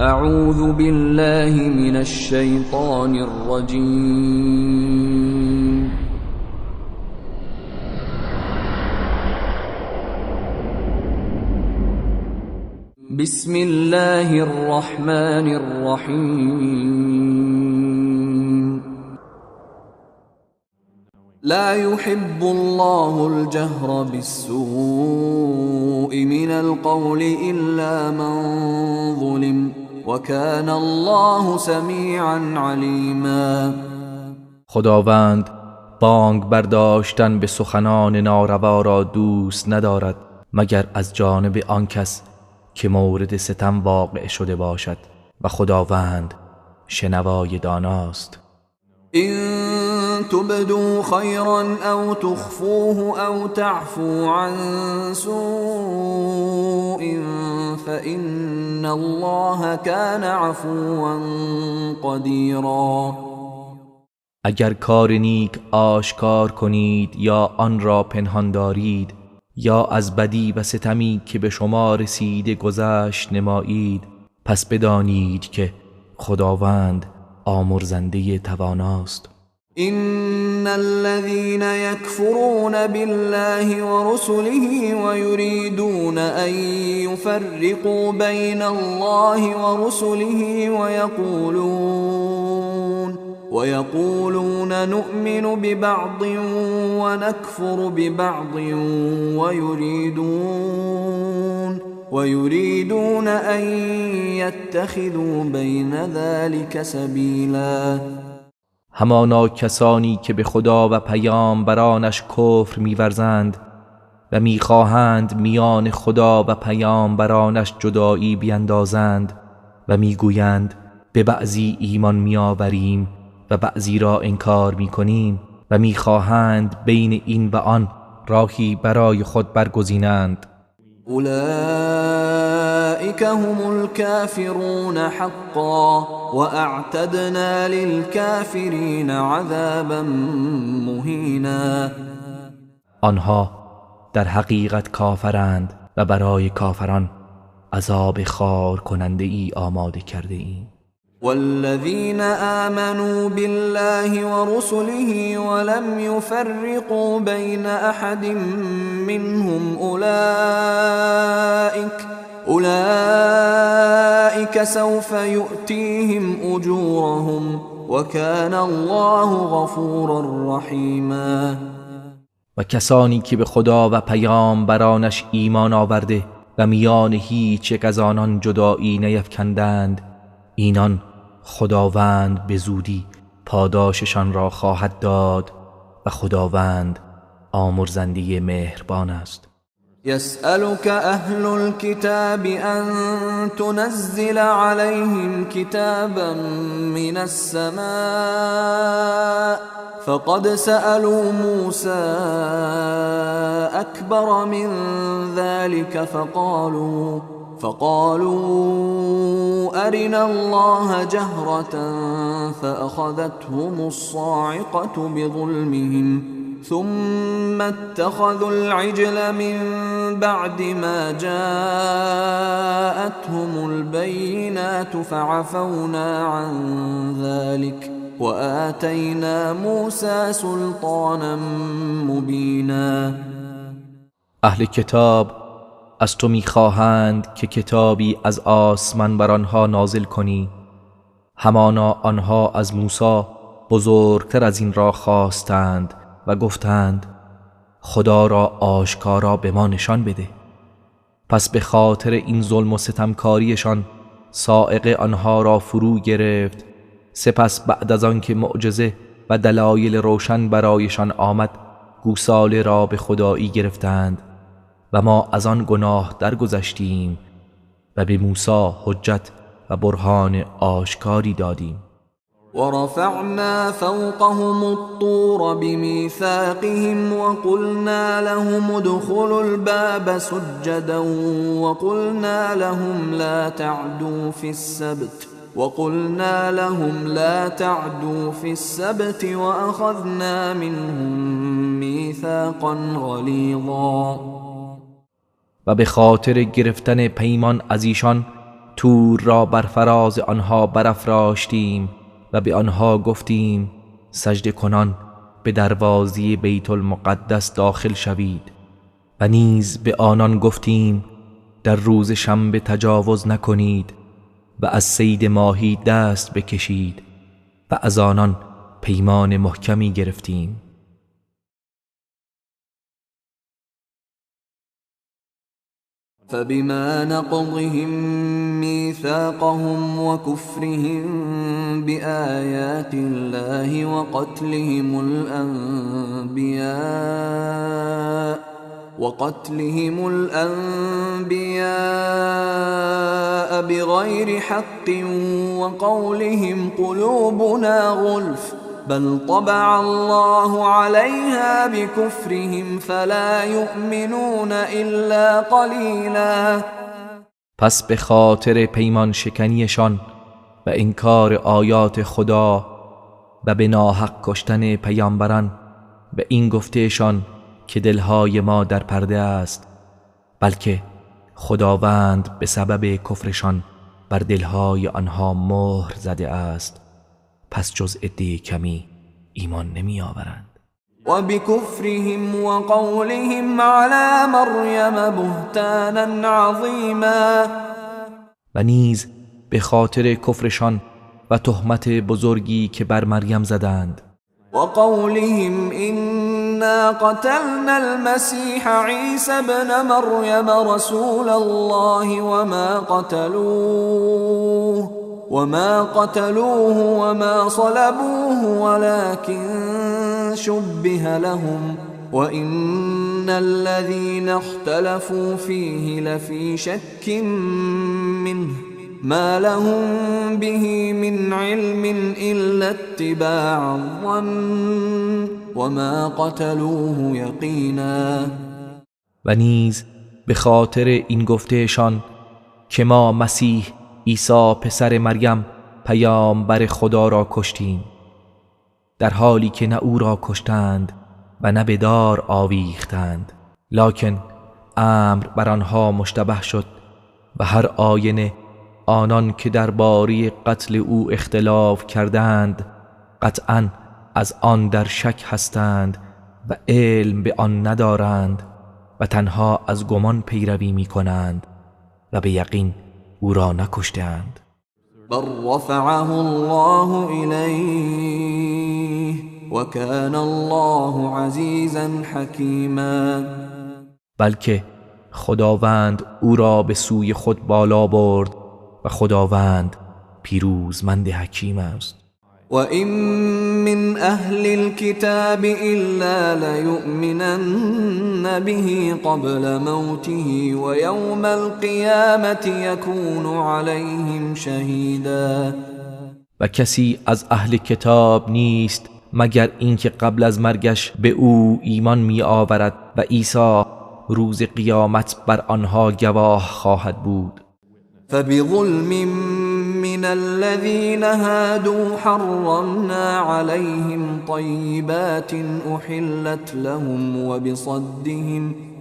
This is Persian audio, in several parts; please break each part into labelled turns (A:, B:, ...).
A: اعوذ بالله من الشیطان الرجیم. بسم الله الرحمن الرحیم. لا يحب الله الجهر بالسوء من القول إلا من ظلم وكان الله سمیعا علیما.
B: خداوند بانگ برداشتن به سخنان ناروا را دوست ندارد مگر از جانب آن کس که مورد ستم واقع شده باشد و خداوند شنوای داناست.
A: إن تبدوا خيرا أو تخفوه أو تعفو عن سوء فإن الله كان عفوا قديرا.
B: اگر کار نیک آشکار کنید یا آن را پنهان دارید یا از بدی و ستمی که به شما رسیده گذشت نمایید، پس بدانید که خداوند آمرزنده تواناست.
A: إن الذين يكفرون بالله ورسله ويريدون أن يفرقوا بين الله ورسله ويقولون نؤمن ببعض ونكفر ببعض ويريدون أن يتخذوا بين ذلك سبيلا.
B: همانا کسانی که به خدا و پیامبرانش کفر می‌ورزند و می‌خواهند میان خدا و پیامبرانش جدایی بیندازند و میگویند به بعضی ایمان میآوریم و بعضی را انکار میکنیم و میخواهند بین این و آن راهی برای خود برگزینند.
A: اولئک هم الكافرون حقا واعتدنا للكافرین عذابا مهینا.
B: آنها در حقیقت کافرند و برای کافران عذاب خار کننده ای آماده کرده ایم.
A: والذين آمنوا بالله ورسله ولم يفرقوا بين أحد منهم أولئك سوف يؤتيهم أجورهم وكان الله غفورا رحيما.
B: و کسانی که به خدا و پیامبرانش ایمان آورده و میان هیچ یک از آنان جدایی نیفکندند، اینان خداوند به زودی پاداششان را خواهد داد و خداوند آمرزنده مهربان است.
A: يسألك أهل الكتاب أن تنزل عليهم كتابا من السماء فقد سألوا موسى أكبر من ذلك فقالوا أرنا الله جهرة فأخذتهم الصاعقة بظلمهم ثم اتخذوا العجل من بعد ما جاءتهم البينات فعفونا عن ذلك وآتينا موسى سلطانا مبینا.
B: اهل کتاب از تو میخواهند که کتابی از آسمان بر آنها نازل کنی. همانا آنها از موسی بزرگتر از این را خواستند و گفتند خدا را آشکارا به ما نشان بده. پس به خاطر این ظلم و ستمکاریشان صاعقه آنها را فرو گرفت. سپس بعد از آن که معجزه و دلایل روشن برایشان آمد گوساله را به خدایی گرفتند و ما از آن گناه درگذشتیم و به موسی حجت و برهان آشکاری دادیم.
A: ورفعنا فوقهم الطور بميثاقهم وقلنا لهم ادخلوا الباب سجدا وقلنا لهم لا تعدوا في السبت وأخذنا منهم ميثاقا غليظا.
B: و به خاطر گرفتن پیمان از ایشان تور را بر فراز آنها برافراشتیم و به آنها گفتیم سجده کنان به دروازه بیت المقدس داخل شوید و نیز به آنان گفتیم در روز شنبه تجاوز نکنید و از صید ماهی دست بکشید و از آنان پیمان محکمی گرفتیم.
A: فبما نقضهم ميثاقهم وكفرهم بآيات الله وقتلهم الأنبياء بغير حق وقولهم قلوبنا غلف بل طبع الله عليها بكفرهم فلا يؤمنون إلا قليلا.
B: پس به خاطر پیمان شکنیشان و انکار آیات خدا و به ناحق کشتن پیامبران به این گفتهشان که دلهای ما در پرده است، بلکه خداوند به سبب کفرشان بر دلهای آنها مهر زده است، پس جز عده کمی ایمان نمی آورند.
A: و بکفرهم و قولهم علی مریم بهتانا عظیما.
B: و نیز به خاطر کفرشان و تهمت بزرگی که بر مریم زدند.
A: و قولهم إنا قتلنا المسيح عيسى ابن مريم رسول الله وما قتلوه وما صلبوه ولكن شبه لهم وإن الذين اختلفوا فيه لفي شك منه ما لهم به من علم إلا اتباع الظن وما قتلوه یقینا.
B: و نیز به خاطر این گفتهشان که ما مسیح عیسی پسر مریم پیامبر خدا را کشتیم، در حالی که نه او را کشتند و نه به دار آویختند، لکن امر بر آنها مشتبه شد و هر آینه آنان که درباره قتل او اختلاف کردند قطعاً از آن در شک هستند و علم به آن ندارند و تنها از گمان پیروی می کنند و به یقین او را نکشتند.
A: بل رفعه الله الیه و کان الله عزیزا حکیما.
B: بلکه خداوند او را به سوی خود بالا برد و خداوند پیروزمند حکیم است.
A: وَإِن مِّنْ أَهْلِ الْكِتَابِ إِلَّا لَيُؤْمِنَنَّ بِهِ قَبْلَ مَوْتِهِ وَيَوْمَ الْقِيَامَةِ يَكُونُ عَلَيْهِمْ شَهِيدًا.
B: و کسی از اهل کتاب نیست مگر اینکه قبل از مرگش به او ایمان می آورد و عیسی روز قیامت بر آنها گواه خواهد بود.
A: فبظلم من الذين هادوا حرمنا عليهم طيبات أحلت لهم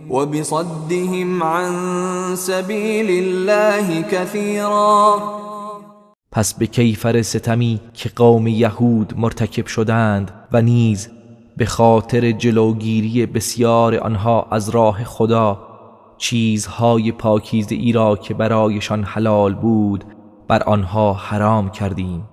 A: وبصدهم عن سبيل الله كثيرا.
B: پس به کیفر ستمی که قوم یهود مرتکب شدند و نیز به خاطر جلوگیری بسیار آنها از راه خدا چیزهای پاکیزه ای را که برایشان حلال بود بر آنها حرام کردیم.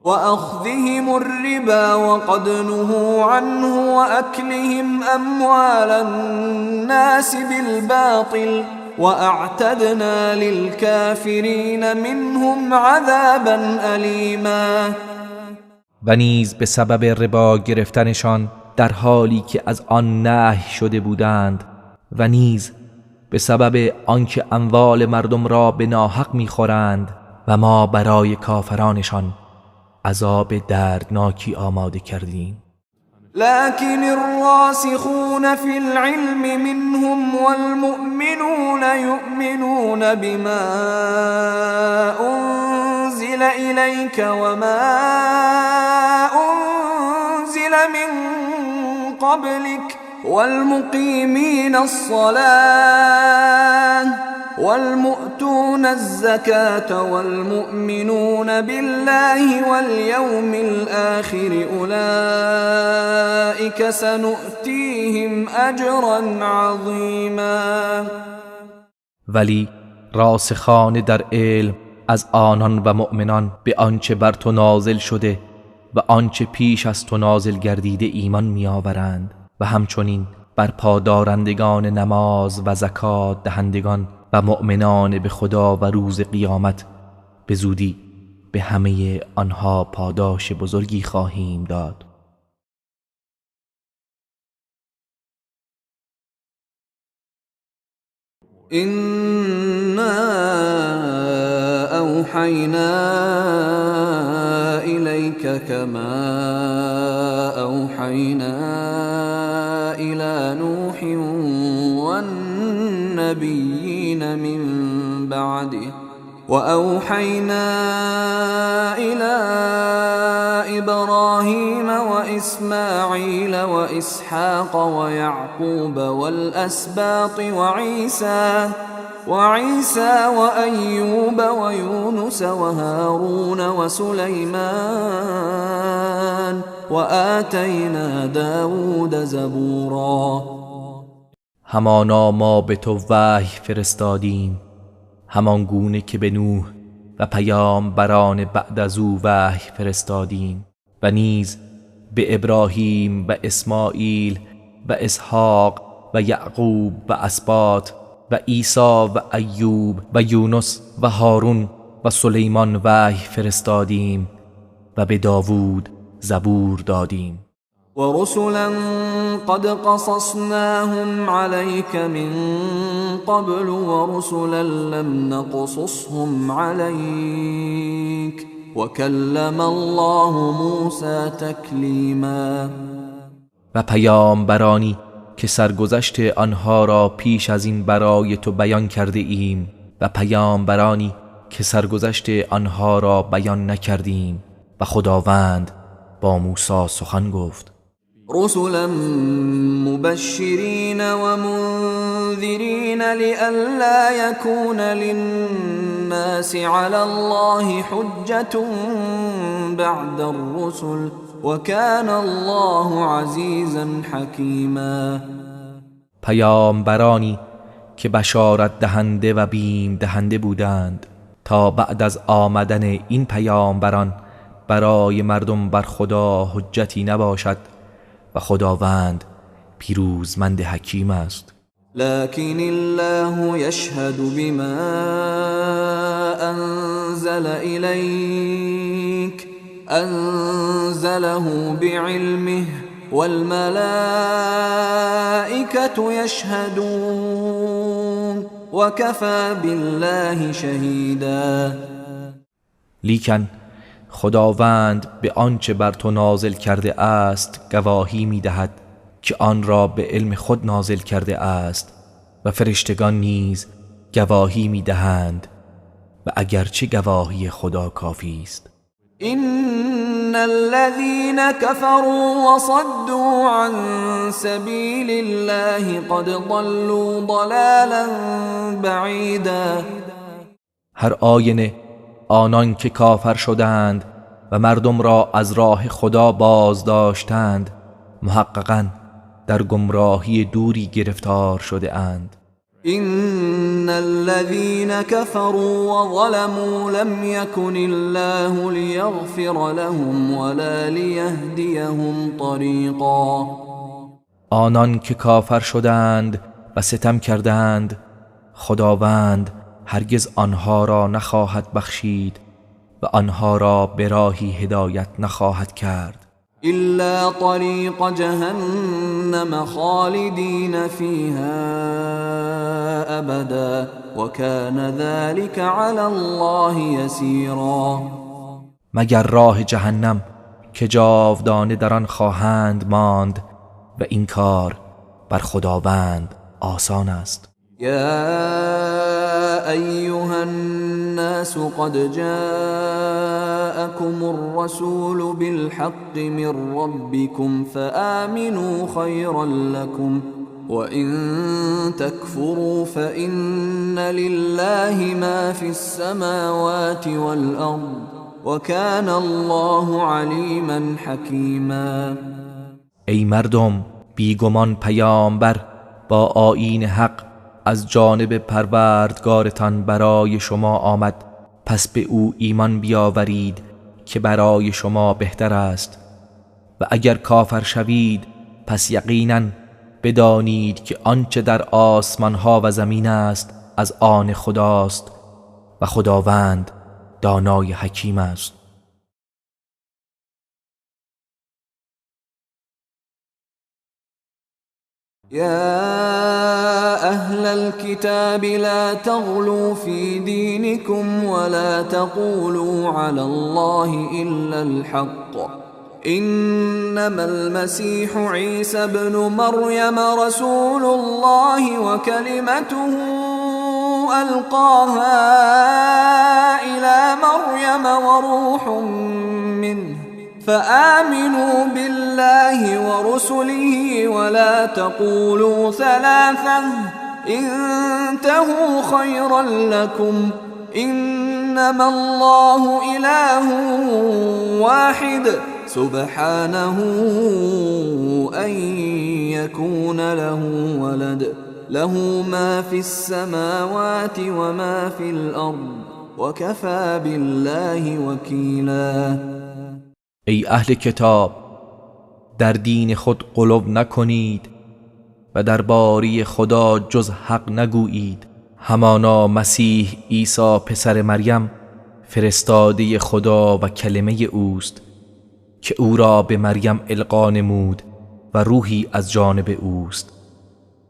A: و اخذهم الربا وقد نهوا عنه واكلهم اموال الناس بالباطل واعتدنا للكافرين منهم عذابا الیما.
B: و نیز به سبب ربا گرفتنشان در حالی که از آن نهی شده بودند و نیز به سبب آنکه اموال مردم را به ناحق می‌خورند و ما برای کافرانشان عذاب دردناکی آماده کردیم.
A: لكن الراسخون في العلم منهم والمؤمنون يؤمنون بما أنزل إليك وما أنزل من قبلك والمقيمين الصلاة والمؤتون الزكاة والمؤمنون بالله واليوم الآخر أولئك سنؤتيهم أجرا عظیما.
B: ولی راسخان در علم از آنان و مؤمنان به آنچه بر تو نازل شده و آنچه پیش از تو نازل گردیده ایمان میآورند و همچنین بر پادارندگان نماز و زکات دهندگان و مؤمنان به خدا و روز قیامت به زودی به همه آنها پاداش بزرگی خواهیم داد.
A: إنا أوحينا إليك كما أوحينا إلى نوح والنبيين من بعده وأوحينا إلى إبراهيم وإسماعيل وإسحاق ويعقوب والأسباط وعيسى وأيوب ويونس وهارون وسليمان وآتينا داود زبورا.
B: همانا ما به تو وحی فرستادیم، همان گونه که به نوح و پیامبران بعد از او وحی فرستادیم و نیز به ابراهیم و اسماعیل و اسحاق و یعقوب و اسباط و عیسی و ایوب و یونس و هارون و سلیمان وحی فرستادیم و به داوود زبور دادیم.
A: ورسلا قد قصصناهم عليك من قبل ورسلا لم نقصصهم عليك وكلم الله موسى تكلیما.
B: و پیامبرانی که سرگذشت آنها را پیش از این برای تو بیان کرده ایم و پیامبرانی که سرگذشت آنها را بیان نکردیم و خداوند با موسی سخن گفت.
A: رسلا مبشرين ومنذرين لئلا يكون للناس على الله حجة بعد الرسل وكان الله عزيزا حكيما.
B: پیامبرانی که بشارت دهنده و بیم دهنده بودند تا بعد از آمدن این پیامبران برای مردم بر خدا حجتی نباشد و خداوند پیروزمند حکیم است.
A: لكن الله يشهد بما أنزل إليك أنزله بعلمه والملائكة يشهدون وكفى بالله شهيدا.
B: لیکن خداوند به آنچه بر تو نازل کرده است گواهی می دهد که آن را به علم خود نازل کرده است و فرشتگان نیز گواهی می دهند و اگرچه گواهی خدا کافی است.
A: إن الذين كفروا وصدوا عن سبيل الله قد ضلوا ضلالا بعيدا.
B: هر آینه آنان که کافر شدند و مردم را از راه خدا باز داشتند محققاً در گمراهی دوری گرفتار شده اند.
A: إن الذين كفروا وظلموا لم يكن الله ليغفر لهم ولا ليهديهم طريقا.
B: آنان که کافر شدند و ستم کردند خداوند هرگز آنها را نخواهد بخشید و آنها را به راهی هدایت نخواهد کرد
A: إلا طريق جهنم خالدين فيها أبدا وكان ذلك على الله يسيرا.
B: مگر راه جهنم که جاودانه در آن خواهند ماند و این کار بر خداوند آسان است.
A: يا أيها الناس قد جاءكم الرسول بالحق من ربكم فآمنوا خيرا لكم وإن تكفروا فإن لله ما في السماوات والأرض وكان الله عليما حكيما.
B: ای مردم، بیگمان پیامبر با آیین حق از جانب پروردگارتان برای شما آمد، پس به او ایمان بیاورید که برای شما بهتر است. و اگر کافر شوید پس یقینا بدانید که آنچه در آسمان ها و زمین است از آن خداست و خداوند دانای حکیم است.
A: يا أهل الكتاب لا تغلوا في دينكم ولا تقولوا على الله إلا الحق إنما المسيح عيسى ابن مريم رسول الله وكلمته ألقاها إلى مريم وروح منه فآمنوا بالله ورسله ولا تقولوا ثلاثة انتهوا خيرا لكم إنما الله إله واحد سبحانه أن يكون له ولد له ما في السماوات وما في الأرض وكفى بالله وكيلا.
B: ای اهل کتاب، در دین خود غلو نکنید و درباره خدا جز حق نگویید. همانا مسیح عیسی پسر مریم فرستاده خدا و کلمه اوست که او را به مریم القا نمود و روحی از جانب اوست.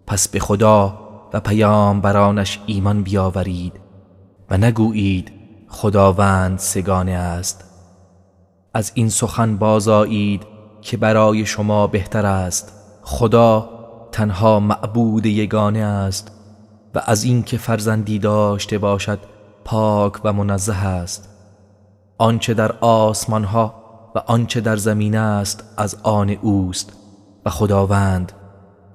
B: پس به خدا و پیامبرانش ایمان بیاورید و نگویید خداوند سگانه است. از این سخن بازآیید که برای شما بهتر است. خدا تنها معبود یگانه است و از این که فرزندی داشته باشد پاک و منزه است. آنچه در آسمان ها و آنچه در زمین است از آن اوست و خداوند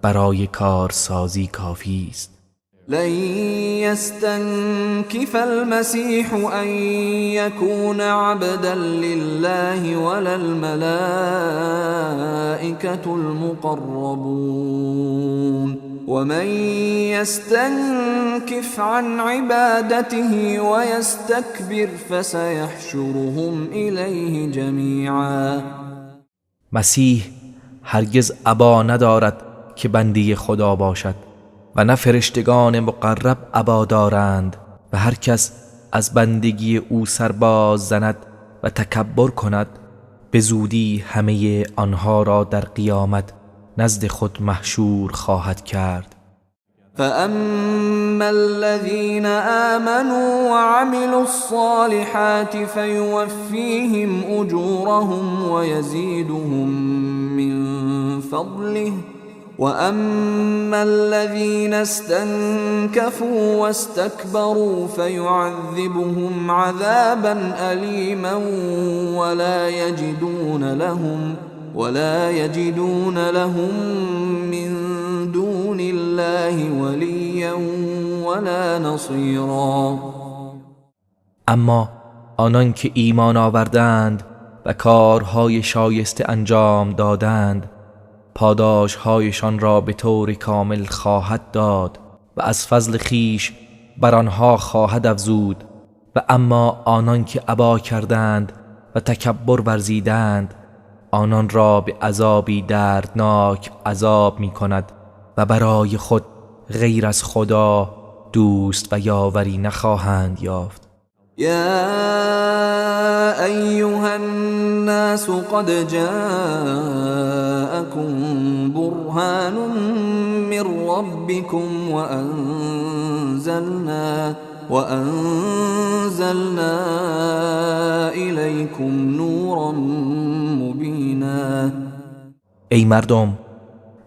B: برای کارسازی کافی است.
A: لن يستنكف المسيح أن يكون عبدا لله ولا الملائكة المقربون ومن يستنكف عن عبادته ويستكبر فسيحشرهم إليه جميعا.
B: مسیح هرگز ابا ندارد که بنده خدا باشد و نه فرشتگان مقرب ابا دارند و هر کس از بندگی او سرباز زند و تکبر کند به زودی همه آنها را در قیامت نزد خود محشور خواهد کرد.
A: فأما الذين آمنوا وعملوا الصالحات فيوفيهم أجورهم ويزيدهم من فضله وأما الذين استنكفوا واستكبروا فيعذبهم عذابا أليما ولا يجدون لهم من دون الله وليا ولا نصيرا.
B: اما آنان که ایمان آوردند و کارهای شایسته انجام دادند پاداشهایشان را به طور کامل خواهد داد و از فضل خیش بر آنها خواهد افزود. و اما آنان که ابا کردند و تکبر ورزیدند آنان را به عذابی دردناک عذاب می کند و برای خود غیر از خدا دوست و یاوری نخواهند یافت.
A: يا أيها الناس قد جاءكم برهان من ربكم وأنزلنا إليكم نورا مبينا.
B: ای مردم،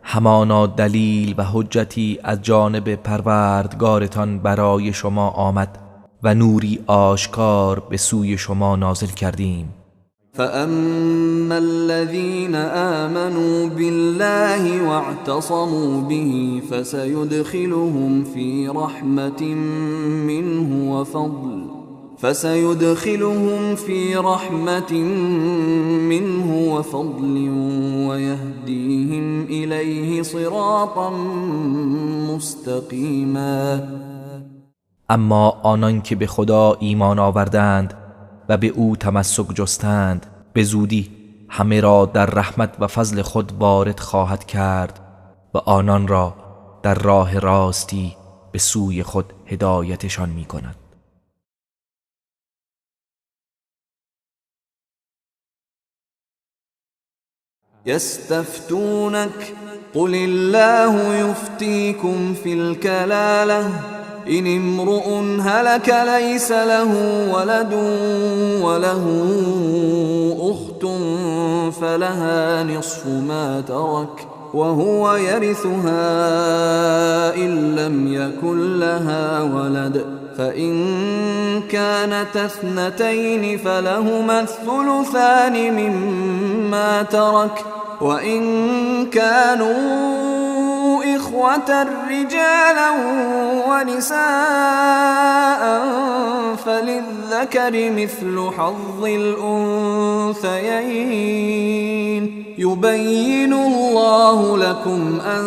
B: همانا دلیل و حجتی از جانب پروردگارتان برای شما آمد و نوری آشکار به سوی شما نازل کردیم.
A: فأما الذين آمنوا بالله واعتصموا به فسيدخلهم في رحمة منه وفضل ويهديهم إليه صراطا مستقیما.
B: اما آنان که به خدا ایمان آوردند و به او تمسک جستند به زودی همه را در رحمت و فضل خود وارد خواهد کرد و آنان را در راه راستی به سوی خود هدایتشان می کند.
A: يستفتونك قل الله يفتيكم في الكلالة إن امرؤ هلك ليس له ولد وله أخت فلها نصف ما ترك وهو يرثها إن لم يكن لها ولد فإن كانت اثنتين فلهما الثلثان مما ترك وإن كانوا إخوة رجالا ونساء فللذكر مثل حظ الأنثيين يبين الله لكم أن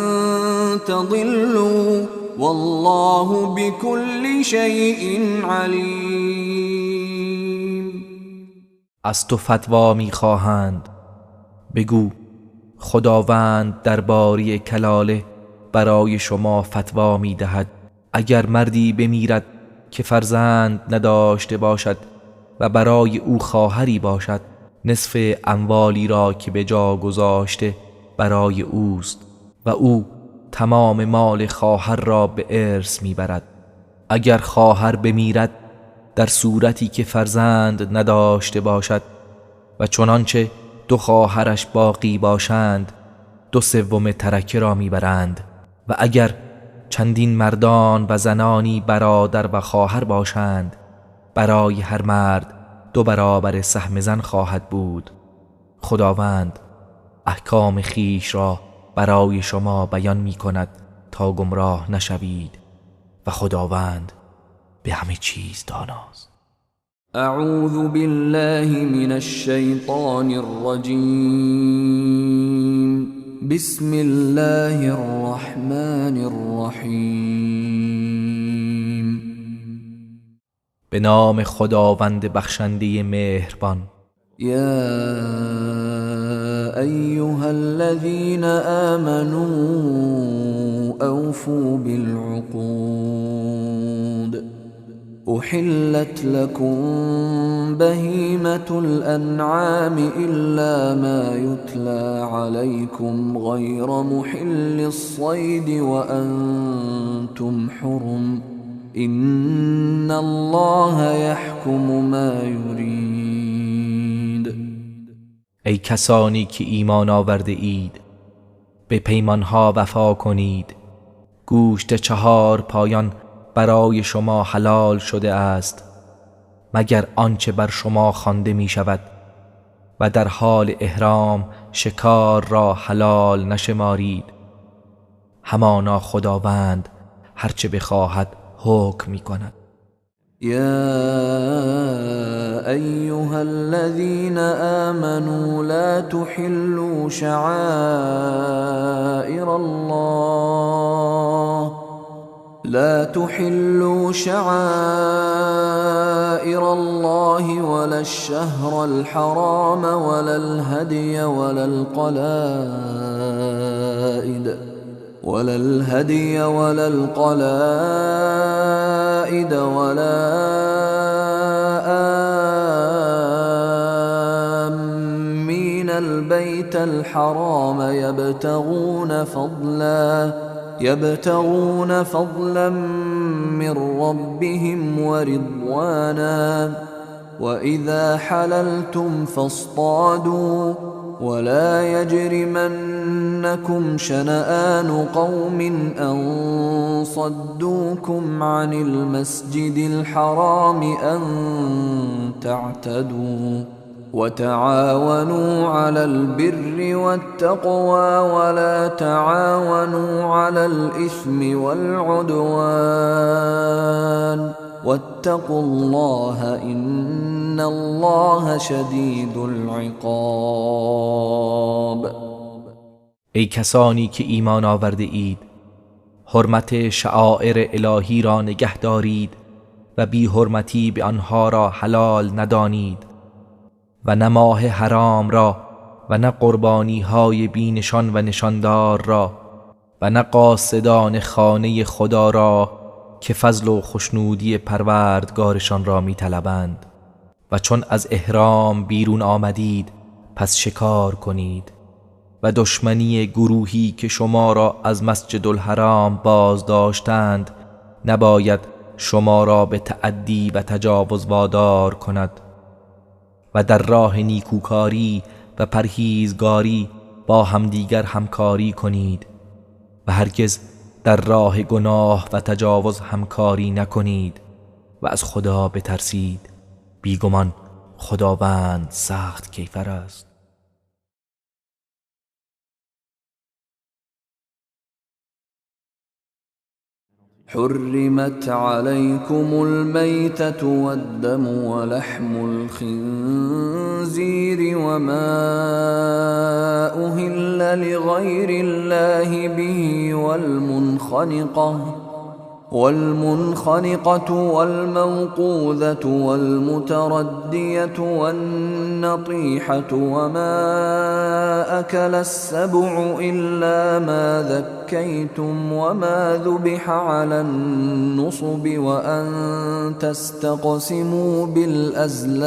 A: تضلوا والله بكل شيء عليم.
B: از تو فتوا می خواهند، بگو خداوند درباره کلاله برای شما فتوا می دهد. اگر مردی بمیرد که فرزند نداشته باشد و برای او خواهری باشد، نصف اموالی را که به جا گذاشته برای اوست و او تمام مال خواهر را به ارث میبرد. اگر خواهر بمیرد در صورتی که فرزند نداشته باشد و چنانچه دو خواهرش باقی باشند، 2/3 ترکه را میبرند. و اگر چندین مردان و زنانی برادر و خواهر باشند، برای هر مرد 2 برابر سهم زن خواهد بود. خداوند احکام خیش را برای شما بیان می کند تا گمراه نشوید و خداوند به همه چیز داناست.
A: اعوذ بالله من الشیطان الرجیم. بسم الله الرحمن الرحیم.
B: به نام خداوند بخشنده مهربان.
A: یا ایها الذین آمنوا اوفوا بالعقود احلت لكم بهیمة الانعام الا ما يتلى عليكم غير محل الصيد وانتم حرم ان الله يحكم ما يريد.
B: ای کسانی که ایمان آورده اید، به پیمانها وفا کنید. گوشت 4 پایان برای شما حلال شده است مگر آنچه بر شما خوانده می شود و در حال احرام شکار را حلال نشمارید. همانا خداوند هرچه بخواهد حکم می کند.
A: يا أيها الذين آمنوا لا تحلوا شعائر الله ولا الشهر الحرام ولا الهدي ولا القلائد ولا آمين البيت الحرام يبتغون فضلا من ربهم ورضوانا وإذا حللتم فاصطادوا ولا يجرمنكم شنآن قوم أن صدوكم عن المسجد الحرام أن تعتدوا وتعاونوا على البر والتقوى ولا تعاونوا على الإثم والعدوان واتقوا الله إن الله شدید العقاب.
B: ای کسانی که ایمان آورده اید، حرمت شعائر الهی را نگه دارید و بی حرمتی به آنها را حلال ندانید و نه ماه حرام را و نه قربانی های بی نشان و نشاندار را و نه قاصدان خانه خدا را که فضل و خوشنودی پروردگارشان را می طلبند. و چون از احرام بیرون آمدید پس شکار کنید و دشمنی گروهی که شما را از مسجد الحرام باز داشتند نباید شما را به تعدی و تجاوز وادار کند و در راه نیکوکاری و پرهیزگاری با همدیگر همکاری کنید و هرگز در راه گناه و تجاوز همکاری نکنید و از خدا بترسید، بیگمان خداوند سخت کیفر است.
A: حرمت عليكم الميتة والدم ولحم الخنزير وما أهل لغير الله به والمنخنقة والموقوذة والمتردية والنطيحة وما أكل السبع إلا ما ذكيتم وما ذبح على النصب وأن تستقسموا بالأزلام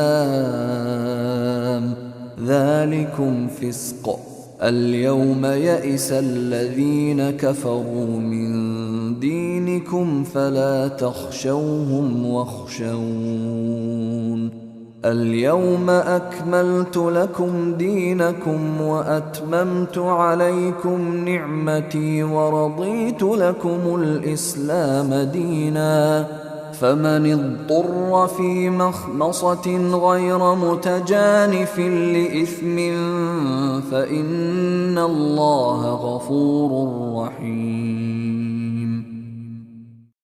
A: ذلكم فسق. اليوم يئس الذين كفروا من دينكم فلا تخشوهم واخشون. اليوم أكملت لكم دينكم وأتممت عليكم نعمتي ورضيت لكم الإسلام دينا فمن اضطر في مخمصة غير متجانف لإثم فإن الله غفور رحیم.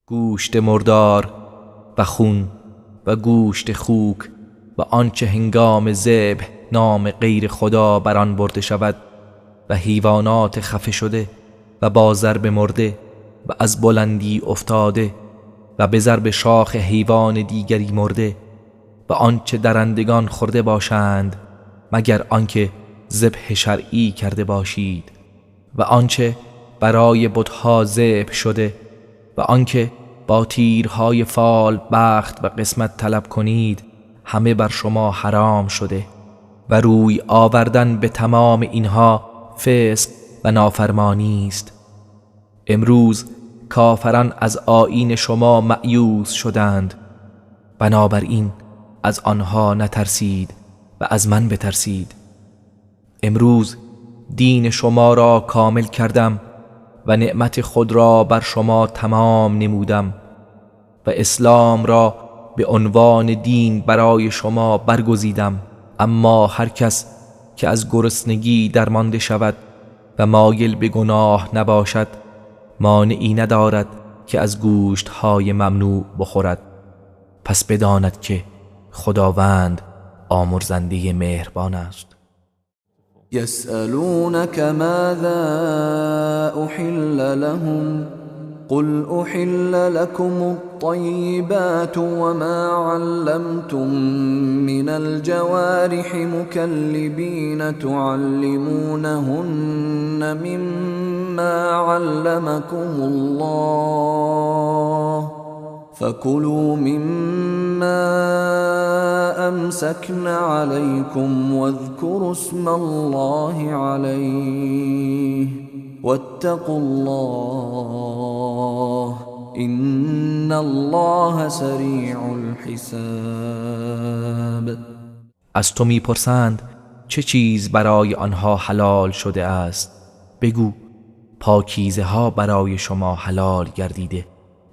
B: گوشت مردار و خون و گوشت خوک و آنچه هنگام ذبح نام غیر خدا بر آن برده شود و حیوانات خفه شده و با ضرب مرده و از بلندی افتاده و به ضرب شاخ حیوان دیگری مرده و آنچه درندگان خورده باشند مگر آنکه ذبح شرعی کرده باشید و آنچه برای بتها ذبح شده و آنکه با تیرهای فال بخت و قسمت طلب کنید همه بر شما حرام شده و روی آوردن به تمام اینها فسق و نافرمانی است. امروز کافران از آیین شما مأیوس شدند، بنابراین از آنها نترسید و از من بترسید. امروز دین شما را کامل کردم و نعمت خود را بر شما تمام نمودم و اسلام را به عنوان دین برای شما برگزیدم. اما هر کس که از گرسنگی درمانده شود و مایل به گناه نباشد مانعی ندارد که از گوشت‌های ممنوع بخورد. پس بداند که خداوند آمرزنده مهربان است.
A: يسألونك ماذا أحل لهم قل أحل لكم الطيبات وما علمتم من الجوارح مكلبين تعلمونهن مما علمكم الله فكلوا مما أمسكن عليكم واذكروا اسم الله عليه واتقوا الله إن الله سریع الحساب.
B: از تو میپرسند چه چیز برای آنها حلال شده است؟ بگو پاکیزه ها برای شما حلال گردیده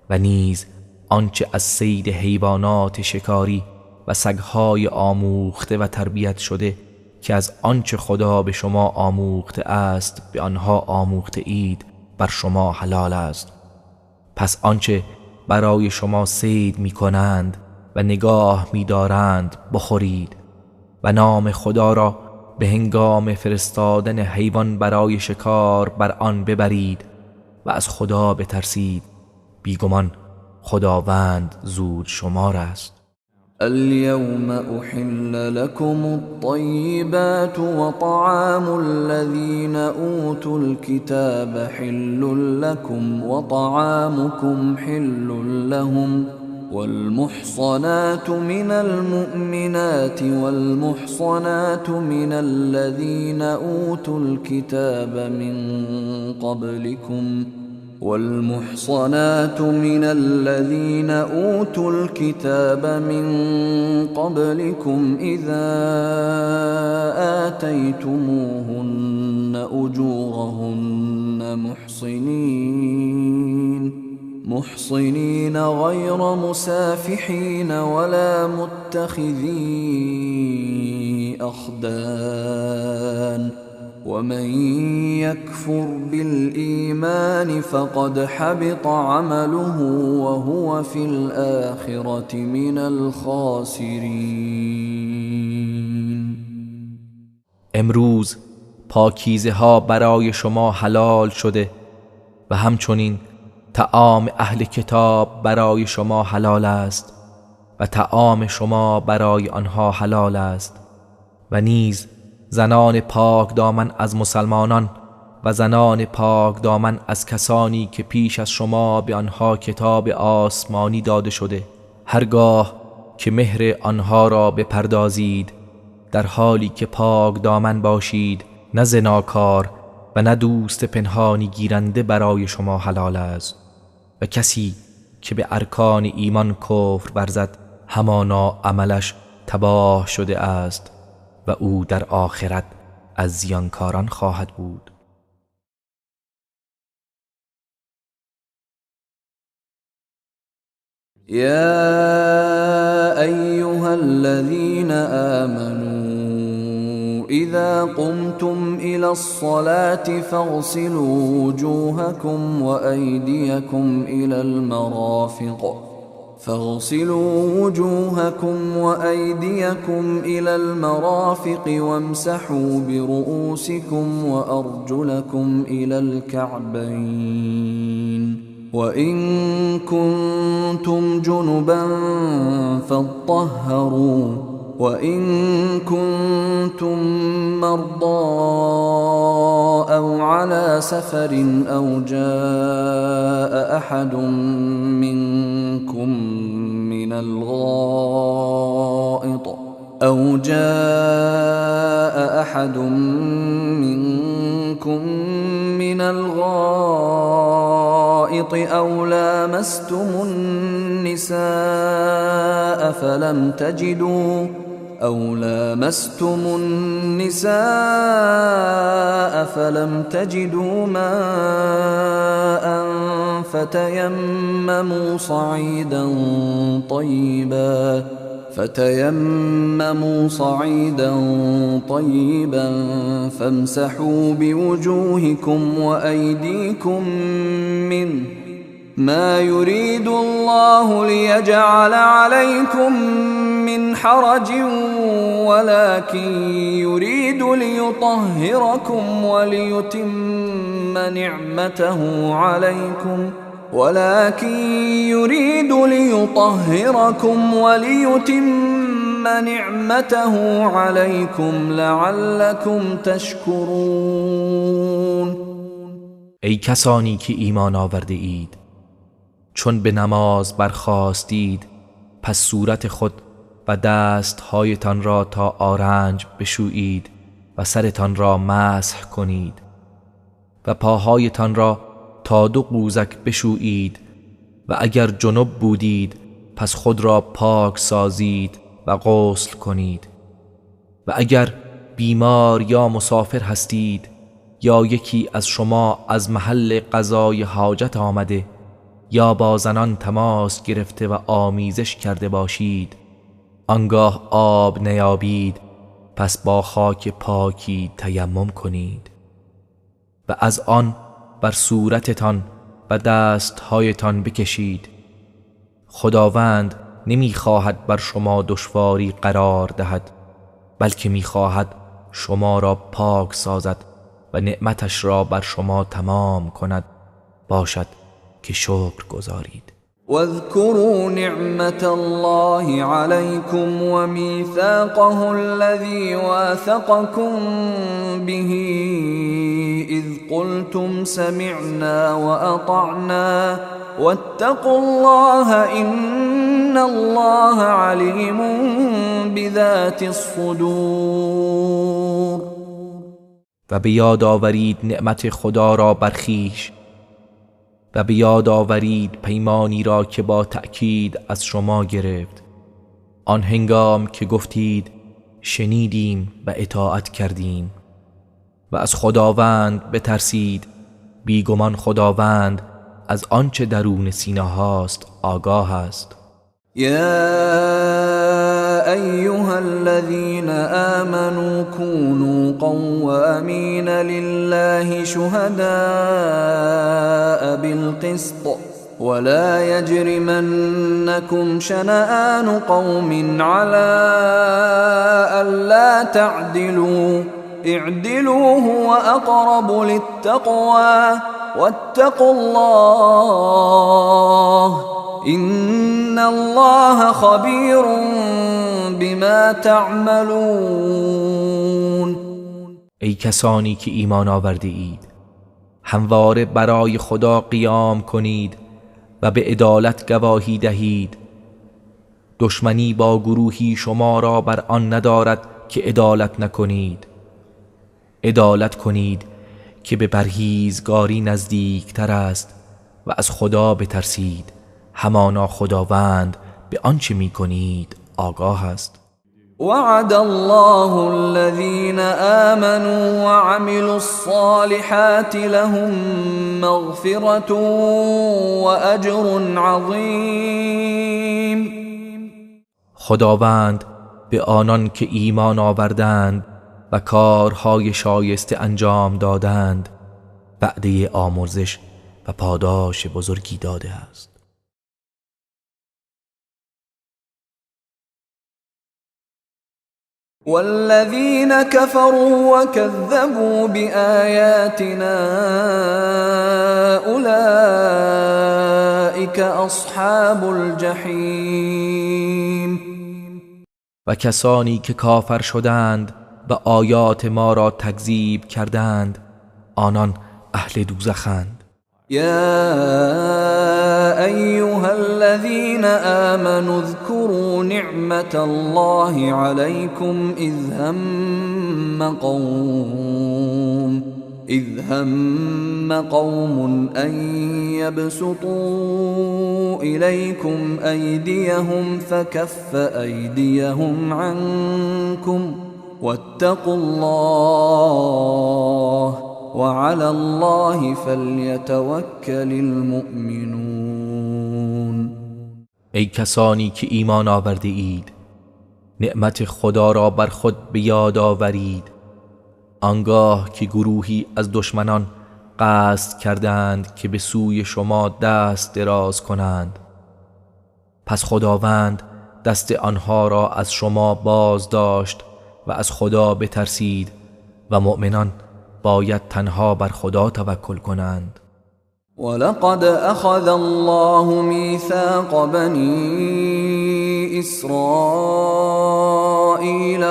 B: و نیز آنچه از صید حیوانات شکاری و و سگهای آموخته و تربیت شده که از آنچه خدا به شما آموخته است به آنها آموخته اید بر شما حلال است. پس آنچه برای شما صید می کنند و نگاه می دارند بخورید و نام خدا را به هنگام فرستادن حیوان برای شکار بر آن ببرید و از خدا بترسید، بیگمان خداوند زود شمار است.
A: اليوم أحل لكم الطيبات وطعام الذين أوتوا الكتاب حل لكم وطعامكم حل لهم والمحصنات من المؤمنات والمحصنات من الذين أوتوا الكتاب من قبلكم إذا آتيتموهن أجورهن محصنين غير مسافحين ولا متخذي أخدان ومن يكفر بالإيمان فقد حبط عمله وهو في الآخرة من الخاسرين.
B: امروز پاکیزه ها برای شما حلال شده و همچنین طعام اهل کتاب برای شما حلال است و طعام شما برای آنها حلال است و نیز زنان پاک دامن از مسلمانان و زنان پاک دامن از کسانی که پیش از شما به آنها کتاب آسمانی داده شده، هرگاه که مهر آنها را بپردازید در حالی که پاک دامن باشید، نه زناکار و نه دوست پنهانی گیرنده برای شما حلال است و کسی که به ارکان ایمان کفر ورزد همانا عملش تباه شده است و او در آخرت از زیانکاران خواهد بود.
A: يا أيها الذين آمنوا إذا قمتم إلى الصلاة فاغسلوا وجوهكم وأيديكم إلى المرافق وامسحوا برؤوسكم وأرجلكم إلى الكعبين وإن كنتم جنبا فاطهروا وإن كنتم مرضى أو على سفر أو جاء أحد منكم من الغائط أو لامستم النساء فلم تجدوا ماء فتيمموا صعيدا طيبا فامسحوا بوجوهكم وأيديكم منه ما يريد الله ليجعل عليكم من حرج ولكن يريد ليطهركم وليتم نعمته عليكم لعلكم تشكرون.
B: ای کسانی که ایمان آورده اید، چون به نماز برخاستید پس صورت خود و دستهایتان را تا آرنج بشویید و سرتان را مسح کنید و پاهایتان را تا 2 قوزک بشویید و اگر جنب بودید پس خود را پاک سازید و غسل کنید و اگر بیمار یا مسافر هستید یا یکی از شما از محل قضای حاجت آمده یا با زنان تماس گرفته و آمیزش کرده باشید، آنگاه آب نیابید پس با خاک پاکی تیمم کنید و از آن بر صورتتان و دستهایتان بکشید. خداوند نمیخواهد بر شما دشواری قرار دهد، بلکه میخواهد شما را پاک سازد و نعمتش را بر شما تمام کند، باشد که شکر گزارید.
A: واذكروا نعمة الله عليكم وميثاقه الذي واثقكم به إذ قلتم سمعنا وأطعنا واتقوا الله إن الله عليم بذات الصدور.
B: و به یاد آورید نعمت خدا را بر خویش و به یاد آورید پیمانی را که با تأکید از شما گرفت، آن هنگام که گفتید شنیدیم و اطاعت کردیم. و از خداوند بترسید، بیگمان خداوند از آنچه درون سینه هاست آگاه است.
A: يا أيها الذين آمنوا كونوا قوامين لله شهداء بالقسط ولا يجرمنكم شنآن قوم على ألا تعدلوا اعدلوا هو أقرب للتقوى واتقوا الله إن الله خبير بما تعملون.
B: ای کسانی که ایمان آورده اید، همواره برای خدا قیام کنید و به عدالت گواهی دهید. دشمنی با گروهی شما را بر آن ندارد که عدالت نکنید. عدالت کنید که به پرهیزگاری نزدیکتر است و از خدا بترسید، همانا خداوند به آنچه می کنید آگاه است.
A: وعد الله الذين آمنوا وعملوا الصالحات لهم مغفرة وأجر عظيم.
B: خداوند به آنان که ایمان آوردند و کارهای شایسته انجام دادند وعده آمرزش و پاداش بزرگی داده است.
A: والذين كفروا وكذبوا بآياتنا أولئك أصحاب الجحیم.
B: و کسانی که کافر شدند و آیات ما را تکذیب کردند، آنان اهل دوزخند.
A: يا أيها الذين آمنوا اذكروا نعمة الله عليكم إذ هم قوم أن يبسطوا إليكم أيديهم فكف أيديهم عنكم واتقوا الله وعلى الله فليتوكل المؤمنون.
B: ای کسانی که ایمان آورده اید، نعمت خدا را بر خود به یاد آورید آنگاه که گروهی از دشمنان قصد کردند که به سوی شما دست دراز کنند. پس خداوند دست آنها را از شما باز داشت و از خدا بترسید و مؤمنان باید تنها بر خدا توکل کنند.
A: ولقد أخذ الله ميثاق بني إسرائيل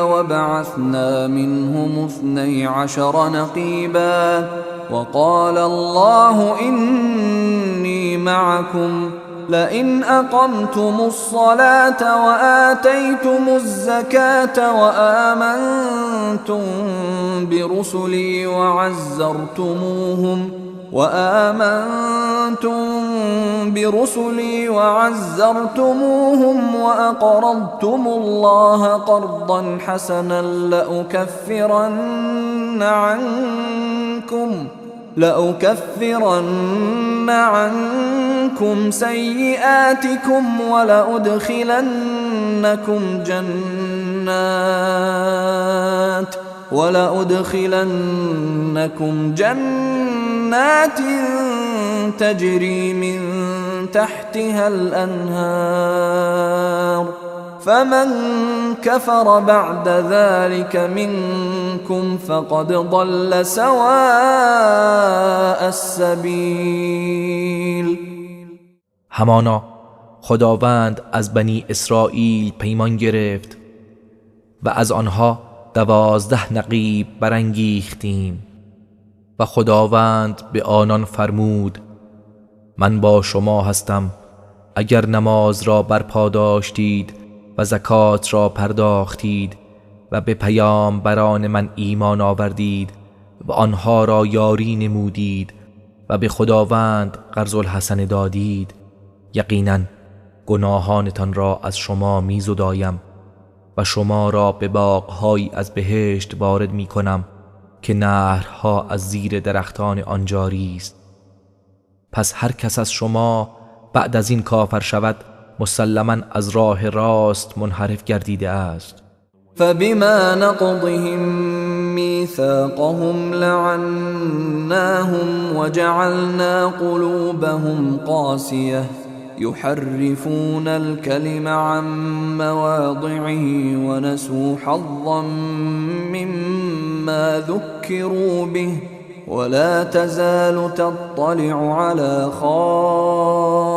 A: وبعثنا منهم 12 نقيبا وقال الله إني معكم لئن أقمتم الصلاة وآتيتم الزكاة وآمنتم برسلي وعزرتموهم وأقرضتم الله قرضا حسنا لأكفرن عنكم سيئاتكم ولأدخلنكم ولأدخلنكم جنات تجري من تحتها الأنهار فمن كفر بعد ذلك منكم فقد ضل سواء السبيل.
B: همانا خداوند از بنی اسرائیل پیمان گرفت و از آنها 12 نقیب برانگیختیم و خداوند به آنان فرمود من با شما هستم اگر نماز را برپا داشتید و زکات را پرداختید و به پیامبران من ایمان آوردید و آنها را یاری نمودید و به خداوند قرض الحسن دادید، یقینا گناهانتان را از شما می‌زدایم و شما را به باغ‌هایی از بهشت وارد می‌کنم که نهرها از زیر درختان آن جاری است. پس هر کس از شما بعد از این کافر شود مسلماً از راه راست منحرف گردیده است.
A: فبما نقضهم ميثاقهم لعناهم وجعلنا قلوبهم قاسية يحرفون الكلم عن مواضعه ونسوا حظا مما ذكروا به ولا تزال تطلع على خائنة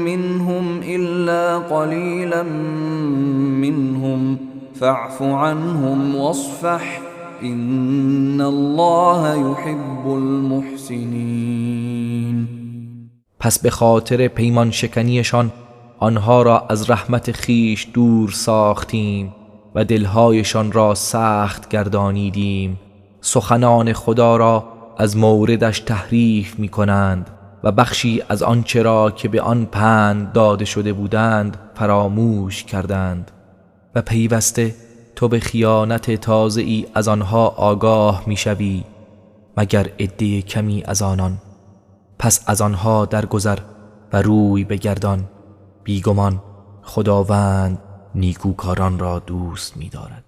A: منهم إلا قليلا منهم فاعف عنهم واصفح إن الله يحب المحسنين.
B: پس به خاطر پیمان شکنیشان آنها را از رحمت خیش دور ساختیم و دلهایشان را سخت گردانیدیم. سخنان خدا را از موردش تحریف می کنند و بخشی از آنچه را که به آن پند داده شده بودند فراموش کردند و پیوسته تو به خیانت تازه‌ای از آنها آگاه می شوی مگر عده کمی از آنان. پس از آنها درگذر و روی بگردان، بیگمان خداوند نیکوکاران را دوست می دارد.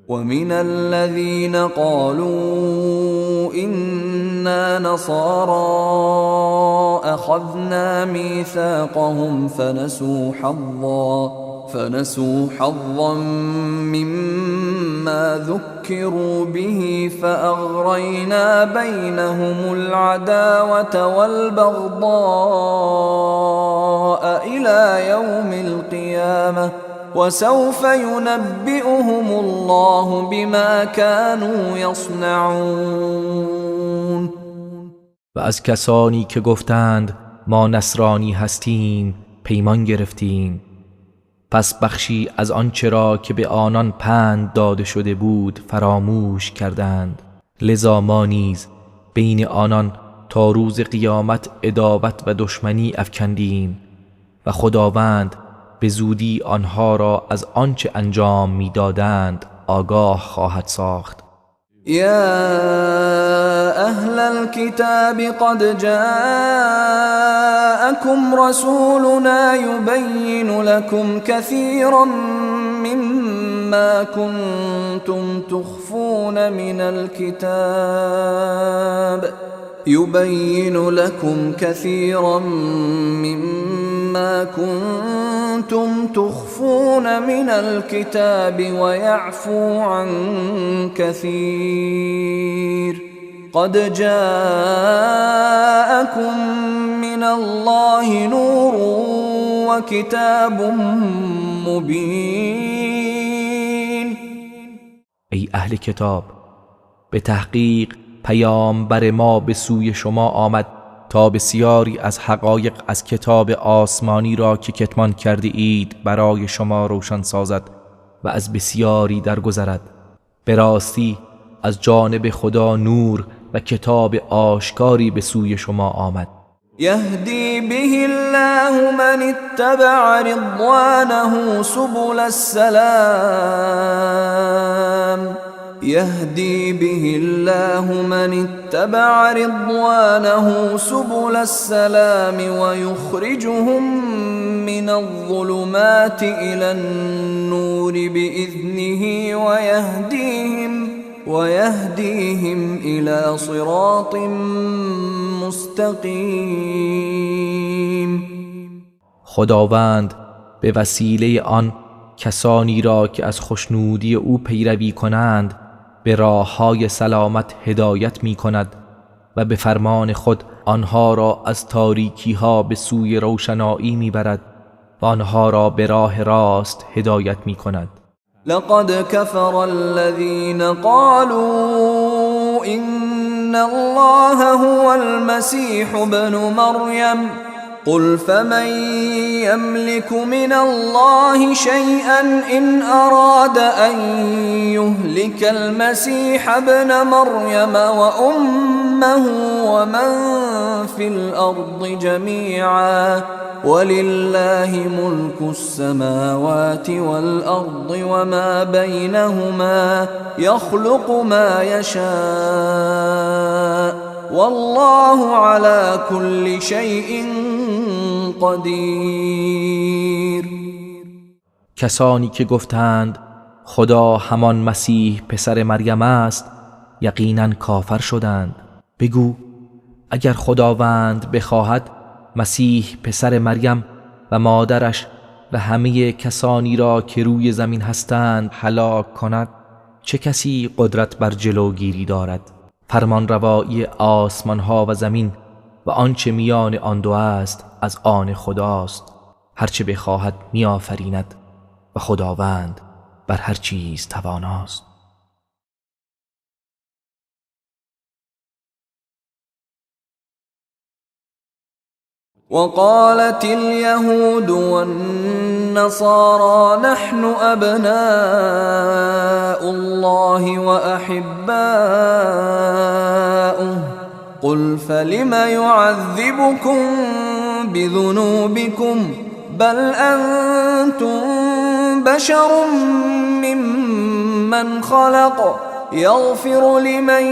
A: ومن الذين قالوا إنا نصارى أخذنا ميثاقهم فنسوا حظا مما ذكروا به فأغرينا بينهم العداوة والبغضاء إلى يوم القيامة وسوف ينبئهم الله بما كانوا يصنعون.
B: و از کسانی که گفتند ما نصرانی هستیم پیمان گرفتیم، پس بخشی از آنچه را که به آنان پند داده شده بود فراموش کردند. لذا ما نیز بین آنان تا روز قیامت عداوت و دشمنی افکندیم و خداوند به زودی آنها را از آنچه انجام می‌دادند آگاه خواهد ساخت.
A: يا أهل الكتاب قد جاءكم رسولنا يبين لكم كثيرا مما كنتم تخفون من الكتاب ويعفو عن كثير قد جاءكم من الله نور وكتاب مبين.
B: ای اهل کتاب، به تحقیق پیامبر ما به سوی شما آمد تا بسیاری از حقایق از کتاب آسمانی را که کتمان کرده اید برای شما روشن سازد و از بسیاری درگذرد. به راستی از جانب خدا نور و کتاب آشکاری به سوی شما آمد.
A: يهدي به الله من اتبع رضوانه سبل السلام يهدي به الله من اتبع رضوانه سبل السلام ويخرجهم من الظلمات إلى النور بإذنه ويهديهم إلى صراط مستقیم.
B: خداوند به وسیله آن کسانی را که از خوشنودی او پیروی کنند به راه‌های سلامت هدایت می کند و به فرمان خود آنها را از تاریکی‌ها به سوی روشنایی می برد و آنها را به راه راست هدایت می کند.
A: لقد كفر الذين قالوا إن الله هو المسيح ابن مريم قل فمن يملك من الله شيئا إن أراد أن يهلك المسيح ابن مريم وأمه ومن في الأرض جميعا ولله ملك السماوات والأرض وما بينهما يخلق ما يشاء والله على كل شيء قدیر.
B: کسانی که گفتند خدا همان مسیح پسر مریم است یقینا کافر شدند. بگو اگر خداوند بخواهد مسیح پسر مریم و مادرش و همه کسانی را که روی زمین هستند هلاک کند، چه کسی قدرت بر جلوگیری دارد؟ فرمان روایی آسمان ها و زمین و آنچه میان آن دو است از آن خداست. هرچه بخواهد میآفریند و خداوند بر هر چیز تواناست.
A: وقالت اليهود والنصارى نحن أبناء الله وأحباؤه قل فلم يعذبكم بذنوبكم بل أنتم بشر ممن خلق يغفر لمن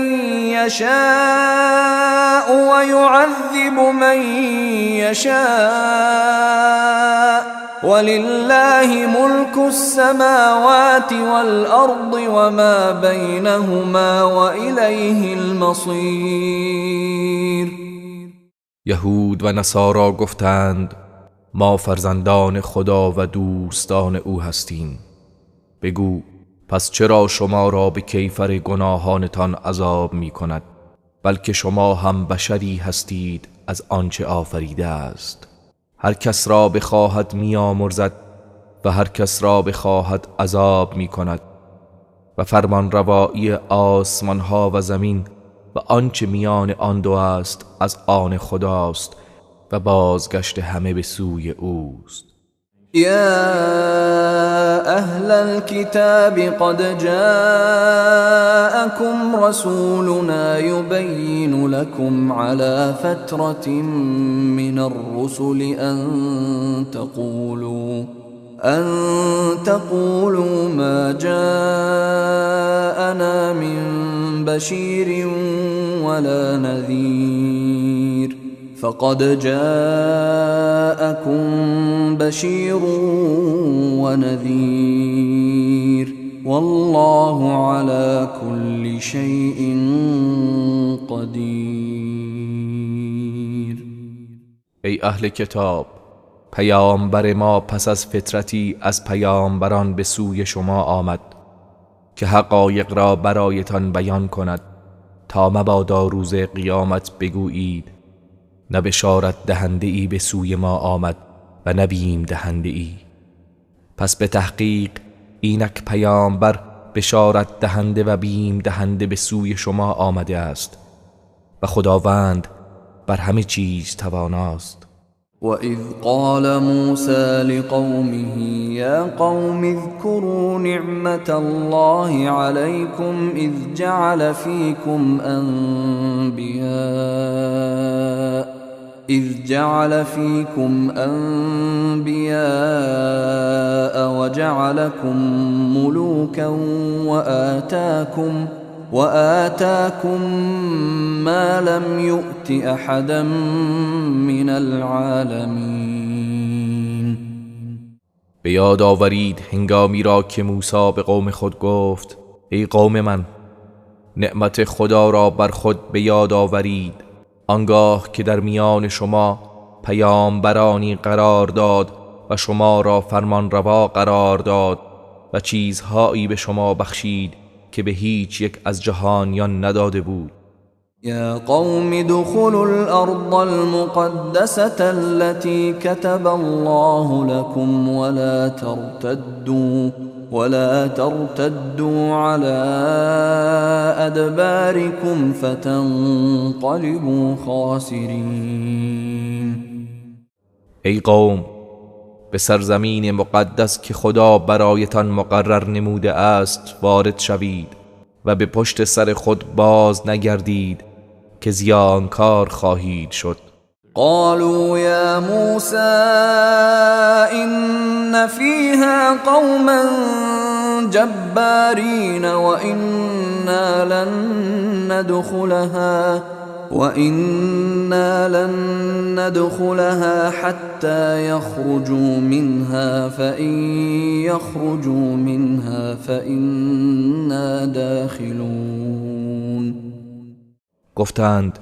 A: يشاء ويعذب من يشاء ولله ملك السماوات والأرض وما بينهما وإليه المصير.
B: یهود و نصارا گفتند ما فرزندان خدا و دوستان او هستیم. بگو پس چرا شما را به کیفر گناهانتان عذاب می کند؟ بلکه شما هم بشری هستید از آنچه آفریده است. هر کس را بخواهد می آمرزد و هر کس را بخواهد عذاب می کند و فرمان روایی آسمان ها و زمین و آنچه میان آن دو است از آن خداست و بازگشت همه به سوی اوست.
A: يا أهل الكتاب قد جاءكم رسولنا يبين لكم على فترة من الرسل أن تقولوا ما جاءنا من بشير ولا نذير فقد جاءكم بشير ونذير والله على كل شيء قدير.
B: ای اهل کتاب، پیامبر ما پس از فترتی از پیامبران به سوی شما آمد که حقایق را برایتان بیان کند تا مبادا روز قیامت بگویید نه بشارت دهنده ای به سوی ما آمد و نه بیم دهنده ای. پس به تحقیق اینک پیامبر بشارت دهنده و بیم دهنده به سوی شما آمده است و خداوند بر همه چیز تواناست.
A: وَإِذْ قَالَ مُوسَى لِقَوْمِهِ يَا قَوْمِ اذْكُرُوا نِعْمَةَ اللَّهِ عَلَيْكُمْ إِذْ جَعَلَ فِيكُمْ إذ جعل فيكم أنبياء وجعلكم ملوكا وآتاكم ما لم يؤت أحدا من العالمين.
B: به یاد آورید هنگامی را که موسی به قوم خود گفت ای قوم من، نعمت خدا را بر خود به یاد آورید آنگاه که در میان شما پیامبرانی قرار داد و شما را فرمان روا قرار داد و چیزهایی به شما بخشید که به هیچ یک از جهانیان نداده بود.
A: يا قوم ادخلوا الأرض المقدسة التي كتب الله لكم ولا ترتدوا على أدباركم فتنقلبوا خاسرين.
B: ای قوم، به سرزمین مقدس که خدا برایتان مقرر نموده است وارد شوید و به پشت سر خود باز نگردید که زیانکار خواهید شد.
A: قالوا يا موسى إن فيها قوما جبارين وإنا لن ندخلها حتى يخرجوا منها فإن يخرجوا منها فإنا داخلون.
B: گفتند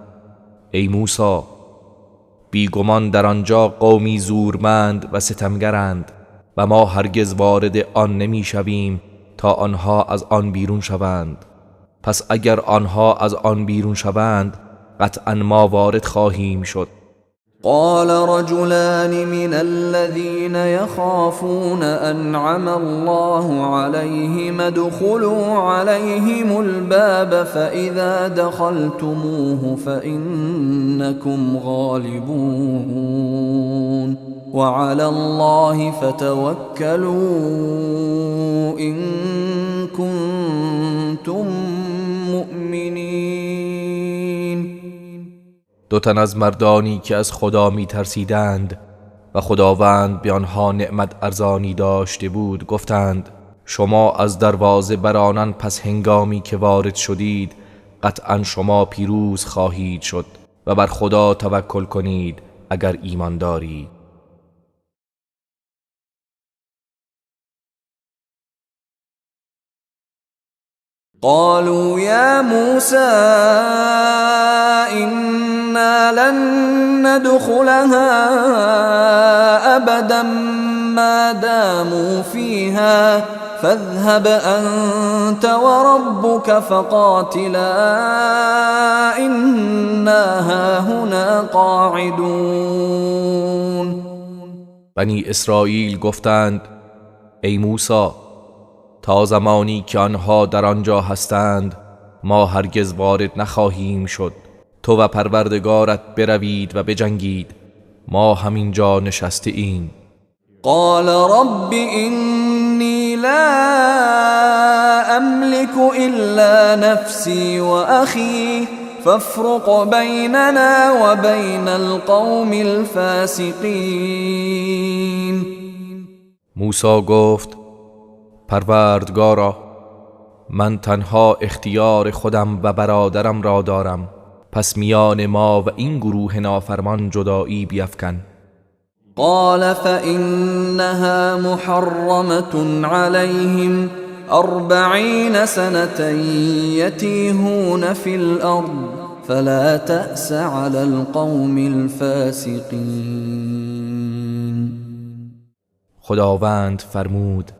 B: ای موسی، بیگمان در آنجا قومی زورمند و ستمگرند و ما هرگز وارد آن نمی شویم تا آنها از آن بیرون شوند. پس اگر آنها از آن بیرون شوند قطعا ما وارد خواهیم شد.
A: قال رجلان من الذين يخافون أنعم الله عليهم ادخلوا عليهم الباب فإذا دخلتموه فإنكم غالبون وعلى الله فتوكلوا إن كنتم مؤمنين.
B: دو تن از مردانی که از خدا می ترسیدند و خداوند به آنها نعمت ارزانی داشته بود گفتند شما از دروازه برانان پس هنگامی که وارد شدید قطعا شما پیروز خواهید شد و بر خدا توکل کنید اگر ایمان دارید.
A: قالوا يا موسى إنا لن ندخلها أبدا ما داموا فيها فاذهب أنت وربك فقاتلا إنا هاهنا قاعدون.
B: بنی اسرائیل گفتند ای موسی، تا زمانی که آنها در آنجا هستند ما هرگز وارد نخواهیم شد. تو و پروردگارت بروید و بجنگید، ما همینجا نشسته ایم.
A: قال رب إني لا أملك إلا نفسي وأخي فافرق بيننا وبين القوم الفاسقين.
B: موسی گفت پروردگارا، من تنها اختیار خودم و برادرم را دارم، پس میان ما و این گروه نافرمان جدایی بیفکن.
A: قال فإنها محرمة عليهم 40 سنة يتيهون في الأرض فلا تأس على القوم الفاسقين.
B: خداوند فرمود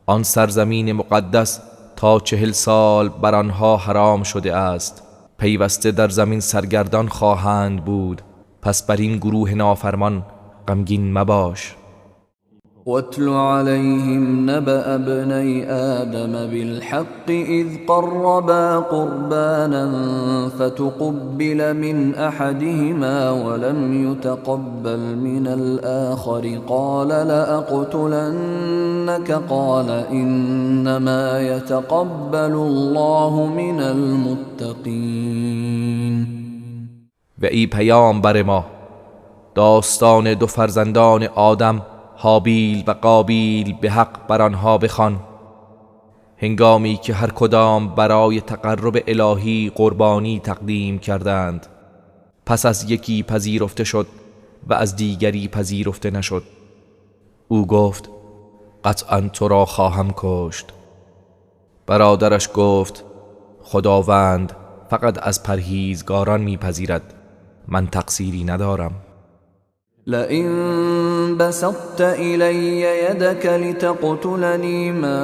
B: آن سرزمین مقدس تا 40 سال بر آنها حرام شده است، پیوسته در زمین سرگردان خواهند بود، پس بر این گروه نافرمان غمگین مباش.
A: واتل عليهم نبأ ابني آدم بالحق إذ قربا قربانا فتقبل من أحدهما ولم يتقبل من الآخر قال لأقتلنك قال إنما يتقبل الله من المتقين.
B: و ای پیامبر ما، داستان دو فرزندان آدم هابیل و قابیل به حق بر آنها بخوان، هنگامی که هر کدام برای تقرب الهی قربانی تقدیم کردند. پس از یکی پذیرفته شد و از دیگری پذیرفته نشد. او گفت قطعا تو را خواهم کشت. برادرش گفت خداوند فقط از پرهیزگاران میپذیرد، من تقصیری ندارم.
A: لئن بسطت إلي يدك لتقتلني ما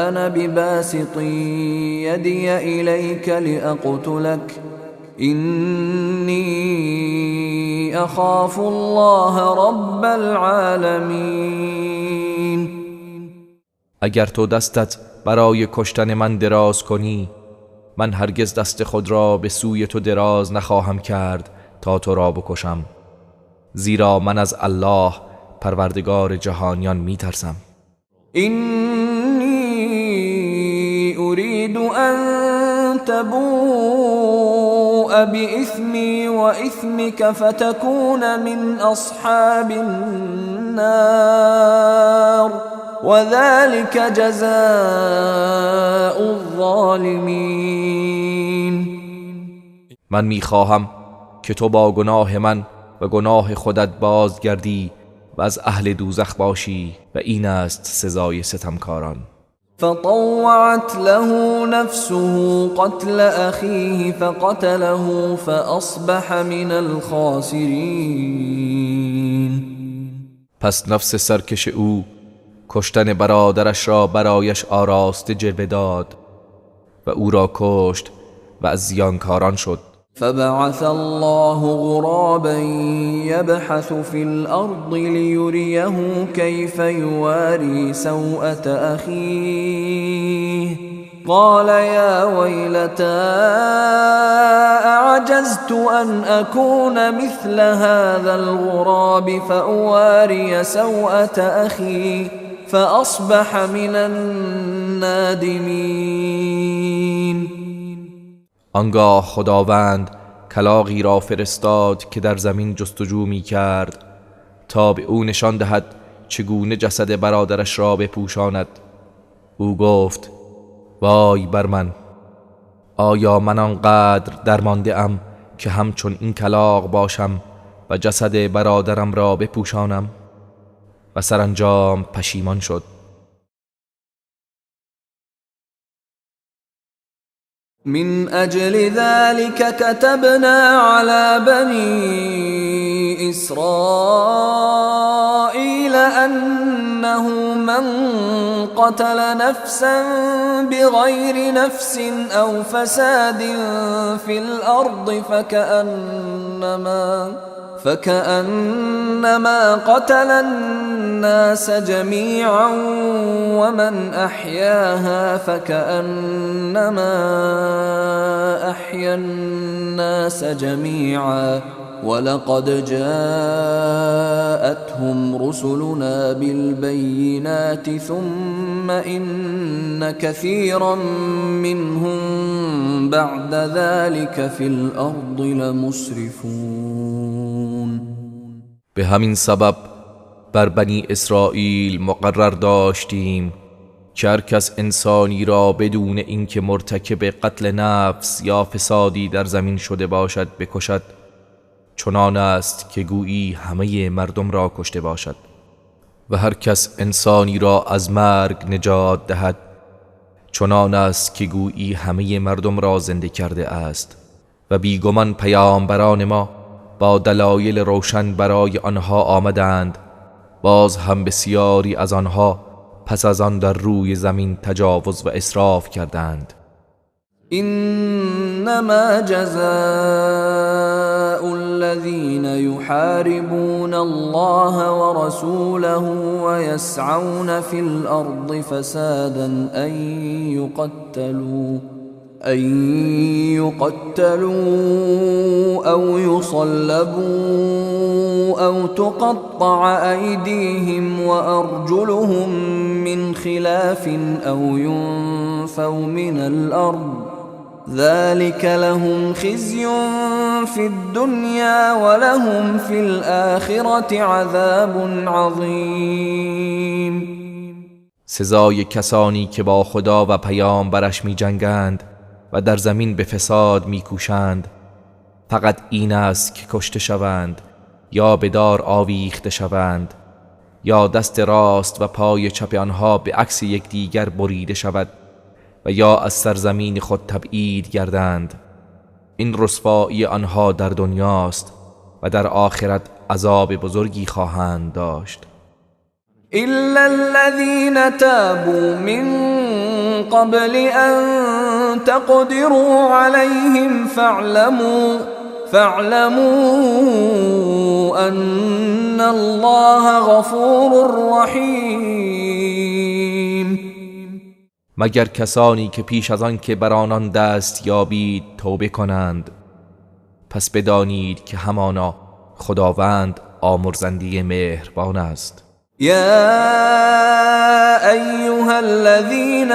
A: أنا بباسط يدي إليك لأقتلك إني أخاف الله رب العالمين.
B: اگر تو دستت برای کشتن من دراز کنی، من هرگز دست خود را به سوی تو دراز نخواهم کرد تا تو را بکشم، زیرا من از الله پروردگار جهانیان می ترسم.
A: اینی اريد ان تبوء بإثمی و إثمك فتكون من اصحاب النار وذلك جزاء الظالمین.
B: من می خواهم که تو با گناه من و گناه خودت بازگردی و از اهل دوزخ باشی و این است سزای ستمکاران.
A: فطوعت له نفسه قتل أخيه فقتله فأصبح من الخاسرین.
B: پس نفس سرکش او کشتن برادرش را برایش آراسته جلوه داد و او را کشت و از زیانکاران شد.
A: فبعث الله غرابا يبحث في الأرض ليريه كيف يواري سوءة أخيه قال يا ويلتى أعجزت أن أكون مثل هذا الغراب فأواري سوءة أخي فأصبح من النادمين.
B: آنگاه خداوند کلاغی را فرستاد که در زمین جستجو می کرد تا به او نشان دهد چگونه جسد برادرش را بپوشاند. او گفت وای بر من، آیا من آنقدر درمانده ام که همچون این کلاغ باشم و جسد برادرم را بپوشانم؟ و سرانجام پشیمان شد.
A: من أجل ذلك كتبنا على بني إسرائيل أنه من قتل نفسا بغير نفس أو فساد في الأرض فكأنما قتل الناس جميعا ومن أحياها فكأنما أحيا الناس جميعا ولقد جاءتهم رسلنا بالبينات ثم إن كثيرا منهم بعد ذلك في الأرض لمسرفون.
B: به همین سبب بر بنی اسرائیل مقرر داشتیم که هر کس انسانی را بدون اینکه مرتکب قتل نفس یا فسادی در زمین شده باشد بکشد، چنان است که گویی همه مردم را کشته باشد، و هر کس انسانی را از مرگ نجات دهد، چنان است که گویی همه مردم را زنده کرده است. و بیگمان پیامبران ما با دلایل روشن برای آنها آمدند، باز هم بسیاری از آنها پس از آن در روی زمین تجاوز و اسراف کردند.
A: إنما جزاء الذين يحاربون الله ورسوله ويسعون في الأرض فسادا أن يقتلوا أو يصلبوا أو تقطع أيديهم وأرجلهم من خلاف أو ينفوا من الأرض ذلك لهم خزي في الدنيا ولهم في الآخرة عذاب عظیم.
B: سزای کسانی که با خدا و پیامبرش می جنگند و در زمین به فساد می کوشند فقط این است که کشته شوند یا به دار آویخته شوند یا دست راست و پای چپ آنها به عکس یکدیگر بریده شود و یا از سرزمین خود تبعید گردند. این رسوایی آنها در دنیاست و در آخرت عذاب بزرگی خواهند داشت.
A: إلا الذين تابوا من قبل أن تقدروا عليهم فاعلموا أن الله غفور رحیم.
B: مگر کسانی که پیش از آن که بر آنان دست یابید توبه کنند، پس بدانید که همانا خداوند آمرزنده مهربان است.
A: يا أيها الذين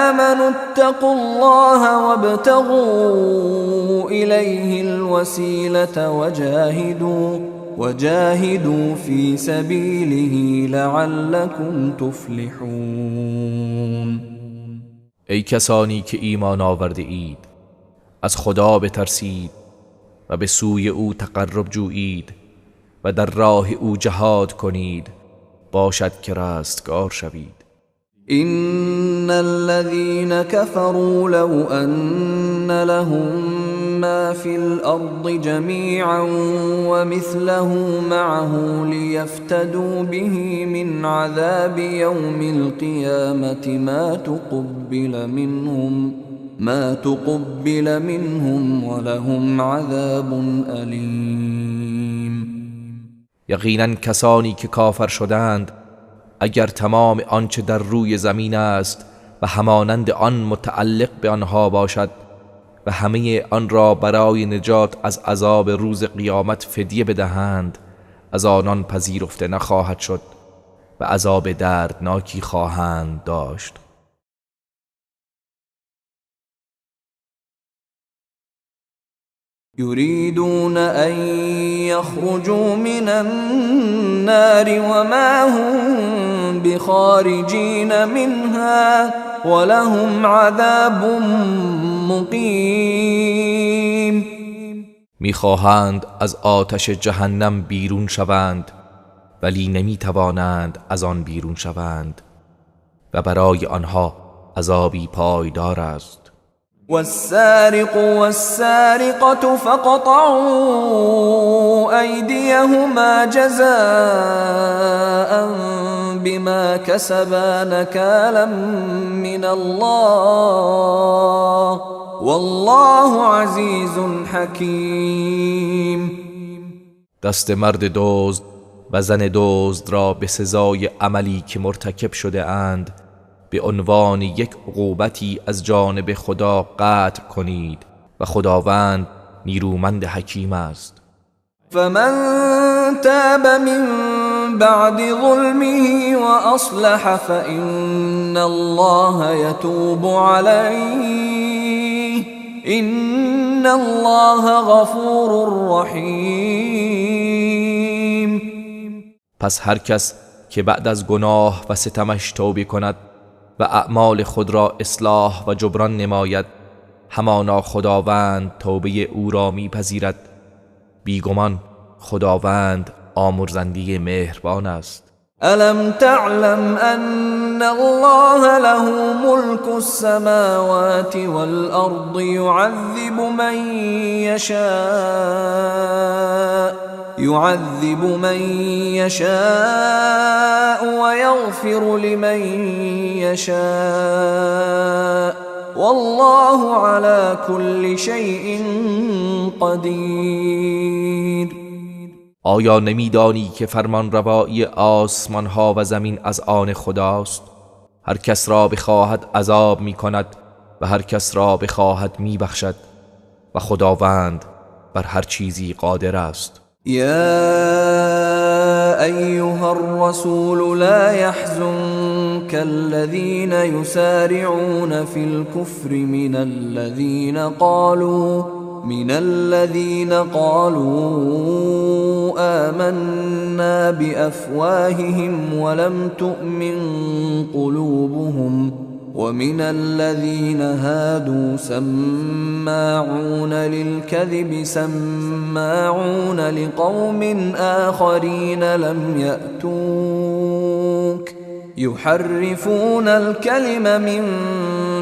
A: آمنوا اتقوا الله وابتغوا إليه الوسيلة وجاهدوا في سبيله لعلكم تفلحون.
B: ای کسانی که ایمان آورده اید، از خدا بترسید و به سوی او تقرب جویید و در راه او جهاد کنید، باشد که رستگار شوید.
A: إن الذين كفروا لو أن لهم ما في الأرض جميعا ومثله معه ليفتدوا به من عذاب يوم القيامة ما تقبل منهم ولهم عذاب أليم.
B: یقینا کسانی که کافر شدند اگر تمام آنچه در روی زمین است و همانند آن متعلق به آنها باشد و همه آن را برای نجات از عذاب روز قیامت فدیه بدهند، از آنان پذیرفته نخواهد شد و عذاب دردناکی خواهند داشت.
A: يريدون أن يخرجوا من النار وما هم بخارجين منها ولهم عذاب مقیم.
B: میخواهند از آتش جهنم بیرون شوند ولی نمیتوانند از آن بیرون شوند و برای آنها عذابی پایدار است.
A: والسارق والسارقة فقطعوا أيديهما جزاء بما كسبا نكالا من الله والله عزيز حكيم.
B: دست مرد دزد و زن دزد را به سزای عملی که مرتکب شده اند به عنوان یک عقوبتی از جانب خدا قطع کنید و خداوند نیرومند حکیم است.
A: فمن تاب من بعد ظلمه وأصلح فإن الله يتوب عليه إن الله غفور رحیم.
B: پس هر کس که بعد از گناه و ستمش توبه کند و اعمال خود را اصلاح و جبران نماید، همانا خداوند توبه او را میپذیرد. بیگمان خداوند آمرزنده مهربان است.
A: ألم تعلم أن الله له ملك السماوات والأرض يعذب من يشاء ويغفر لمن يشاء والله على كل شيء قدیر.
B: آیا نمیدانی که فرمان روایی آسمان ها و زمین از آن خداست؟ هر کس را بخواهد عذاب می کند و هر کس را بخواهد می بخشد و خداوند بر هر چیزی قادر است.
A: يا أيها الرسول لا يحزنك الذين يسارعون في الكفر من الذين من الذين قالوا آمنا بأفواههم ولم تؤمن قلوبهم ومن الذين هادوا سماعون للكذب سماعون لقوم آخرين لم يأتوك يحرفون الكلم من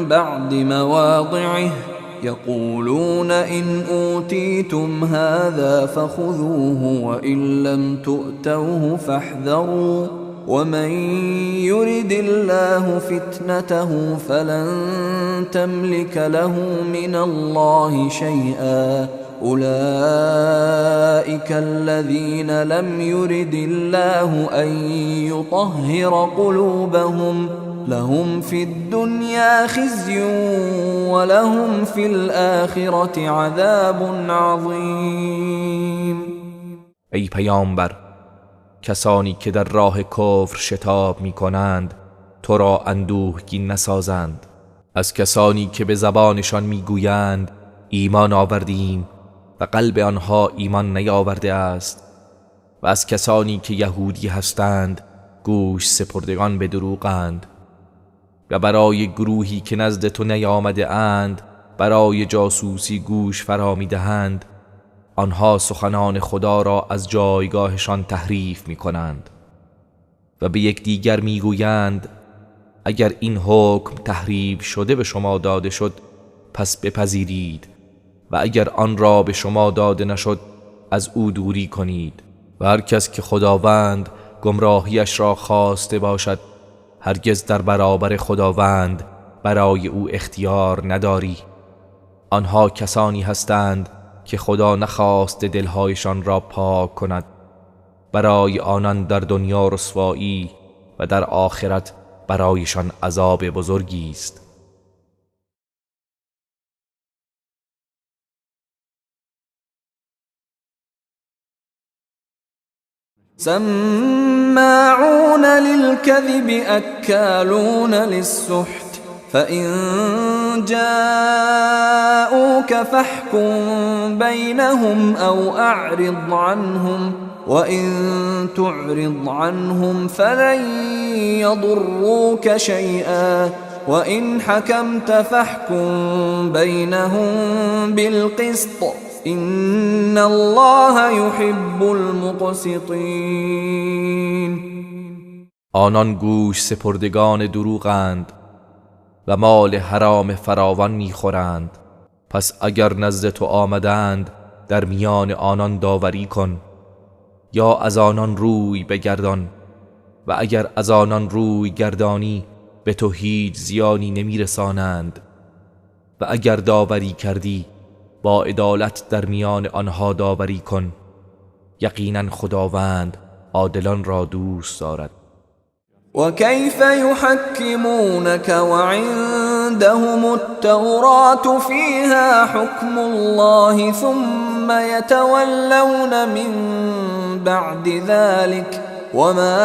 A: بعد مواضعه يقولون إن أوتيتم هذا فخذوه وإن لم تؤتوه فاحذروا ومن يرد الله فتنته فلن تملك له من الله شيئا أولئك الذين لم يرد الله أن يطهر قلوبهم لهم في الدنيا خزي ولهم في الآخرة عذاب عظیم.
B: ای پیامبر، کسانی که در راه کفر شتاب می کنند تو را اندوهگین نسازند. از کسانی که به زبانشان می گویند ایمان آوردیم و قلب آنها ایمان نیاورده است و از کسانی که یهودی هستند گوش سپردگان به دروغند و برای گروهی که نزد تو نیامده اند برای جاسوسی گوش فرا می دهند آنها سخنان خدا را از جایگاهشان تحریف می کنند و به یکدیگر می گویند اگر این حکم تحریف شده به شما داده شد پس بپذیرید و اگر آن را به شما داده نشد از او دوری کنید و هر کس که خداوند گمراهیش را خواسته باشد هرگز در برابر خداوند برای او اختیار نداری. آنها کسانی هستند که خدا نخواست دلهایشان را پاک کند، برای آنان در دنیا رسوایی و در آخرت برایشان عذاب بزرگی است.
A: سماعون للكذب أكالون للسحت فإن جاءوك فاحكم بينهم أو أعرض عنهم وإن تعرض عنهم فلن يضروك شيئا وإن حكمت فاحكم بينهم بالقسط إن الله يحب المقسطين.
B: آنان گوش سپردگان دروغند و مال حرام فراوان میخورند، پس اگر نزد تو آمدند در میان آنان داوری کن یا از آنان روی بگردان و اگر از آنان روی گردانی به تو هیچ زیانی نمیرسانند و اگر داوری کردی با عدالت در میان آنها داوری کن، یقینا خداوند عادلان را دوست دارد.
A: وكيف يحكمونك وعندهم التوراة فيها حكم الله ثم يتولون من بعد ذلك وما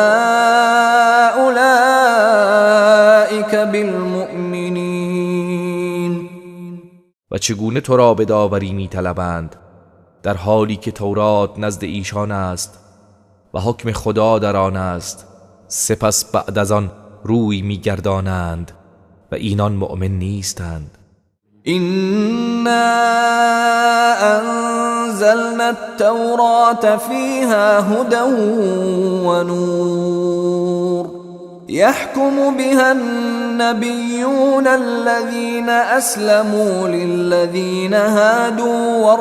A: أولئك بالمؤمنين.
B: و چگونه تو را به داوری می طلبند در حالی که تورات نزد ایشان است و حکم خدا در آن است، سپس بعد از آن روی می گردانند و اینان مؤمن نیستند.
A: إنا أنزلنا التوراة فيها هدى ونور يحكم بها النبيون الذين أسلموا للذين هادوا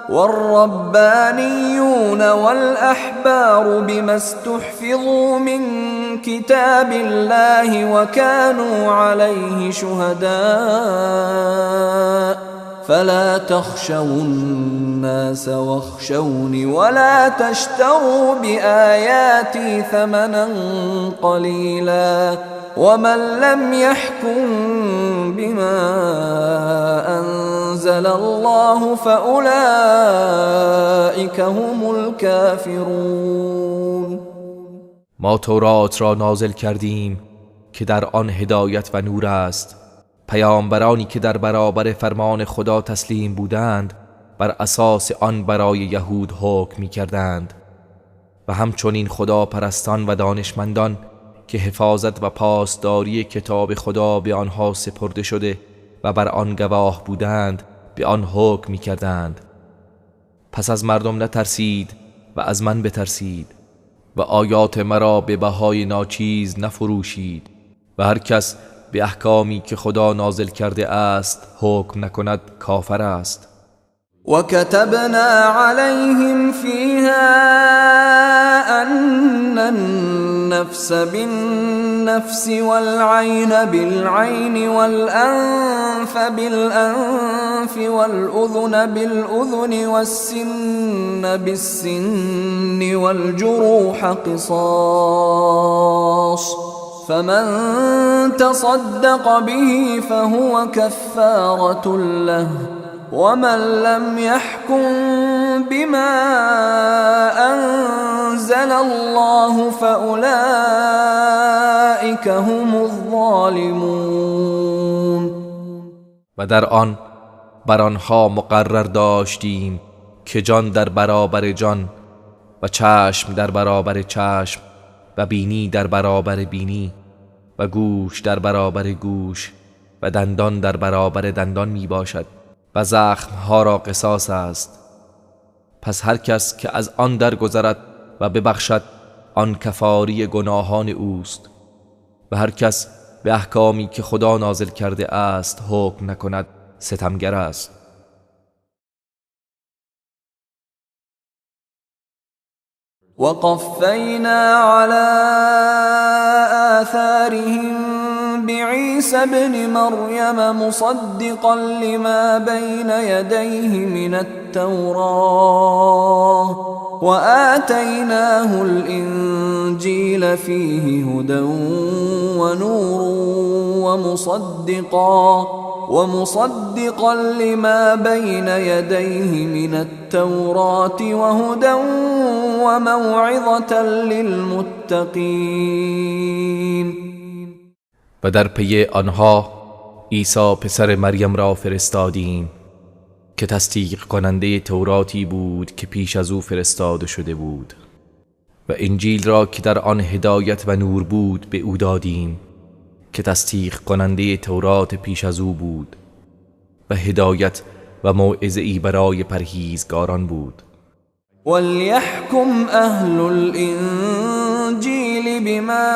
A: والربانيون والأحبار بما استحفظوا من كتاب الله وكانوا عليه شهداء فلا تخشوا الناس واخشوني ولا تشتروا بآياتي ثمنا قليلا ومن لم يحكم بما أنزل الله فأولئك هم الكافرون.
B: ما تورات را نازل کردیم که در آن هدایت و نور است. پیامبرانی که در برابر فرمان خدا تسلیم بودند بر اساس آن برای یهود حکم می کردند و همچنین خدا پرستان و دانشمندان که حفاظت و پاسداری کتاب خدا به آنها سپرده شده و بر آن گواه بودند به آن حکم می کردند. پس از مردم نترسید و از من بترسید و آیات مرا به بهای ناچیز نفروشید و هر کس به احکامی که خدا نازل کرده است حکم نکند کافر است.
A: وكتبنا عليهم فيها أن النفس بالنفس والعين بالعين والأنف بالأنف والأذن بالأذن والسن بالسن والجروح قصاص فمن تصدق به فهو كفارة له ومن لم يحكم بما أنزل الله فأولئك هم الظالمون.
B: و در آن بر آنها مقرر داشتیم که جان در برابر جان و چشم در برابر چشم و بینی در برابر بینی و گوش در برابر گوش و دندان در برابر دندان می باشد و زخمها را قصاص است. پس هر کس که از آن درگذرد و ببخشد آن کفاری گناهان اوست و هر کس به احکامی که خدا نازل کرده است حکم نکند ستمگر است.
A: وقفينا على آثارهم بعيسى ابن مريم مصدقا لما بين يديه من التوراة وآتيناه الإنجيل فيه هدى ونور ومصدقا لما بين يديه من التوراة وهدى وموعظة للمتقين.
B: و در پی آنها عیسی پسر مریم را فرستادیم که تصدیق کننده توراتی بود که پیش از او فرستاده شده بود و انجیل را که در آن هدایت و نور بود به او دادیم که تصدیق کننده تورات پیش از او بود و هدایت و موعظه‌ای برای پرهیزگاران بود.
A: وليحكم أهل الإنجيل بما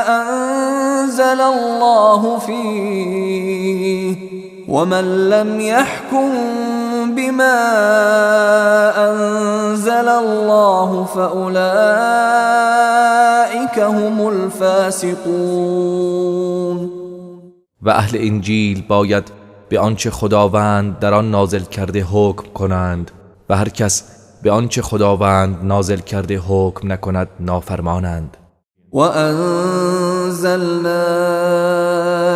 A: أنزل الله فيه ومن لم يحكم بما أنزل الله فأولئك هم الفاسقون.
B: و اهل انجیل باید به آنچه خداوند در آن نازل کرده حکم کنند و هر کس به آنچه خداوند نازل کرده حکم نکند نافرمانند.
A: وأنزلنا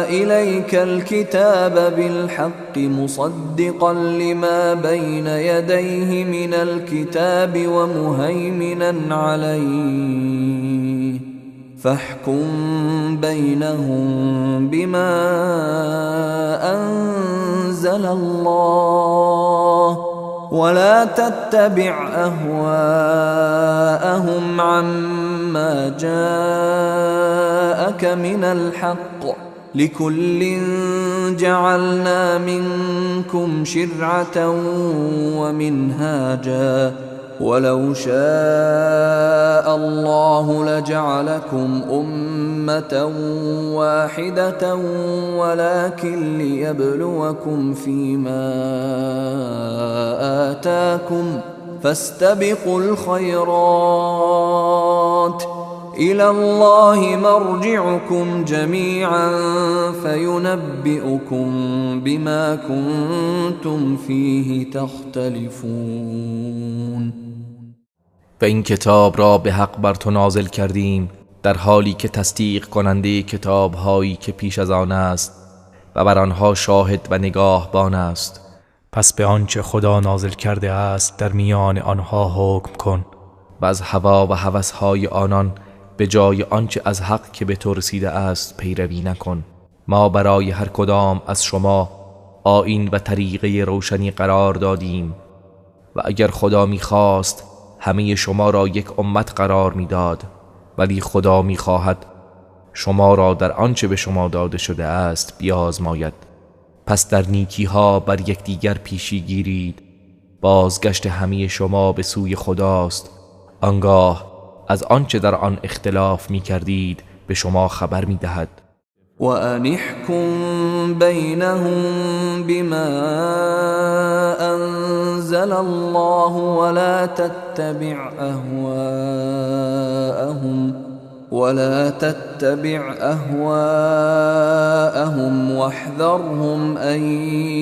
A: إليك الكتاب بالحق مصدقا لما بين يديه من الكتاب ومهيمنا عليه فاحكم بينهم بما أنزل الله ولا تتبع أهواءهم عما جاءك من الحق لكل جعلنا منكم شرعة ومنهاجا ولو شاء الله لجعلكم أمة واحدة ولكن ليبلوكم فيما آتاكم فاستبقوا الخيرات إلى الله مرجعكم جميعا فينبئكم بما كنتم فيه تختلفون.
B: و این کتاب را به حق بر تو نازل کردیم در حالی که تصدیق کننده کتاب‌هایی که پیش از آن است و بر آنها شاهد و نگاهبان است. پس به آنچه خدا نازل کرده است در میان آنها حکم کن و از هوا و هوس‌های آنان به جای آنچه از حق که به تو رسیده است پیروی نکن. ما برای هر کدام از شما آیین و طریقه روشنی قرار دادیم و اگر خدا می‌خواست همه شما را یک امت قرار می‌داد، ولی خدا می‌خواهد شما را در آنچه به شما داده شده است بیازماید. پس در نیکی‌ها بر یکدیگر پیشی گیرید. بازگشت همه شما به سوی خداست. آنگاه از آنچه در آن اختلاف می‌کردید به شما خبر می‌دهد.
A: وأن احكم بينهم بما أنزل الله ولا تتبع أهواءهم واحذرهم أن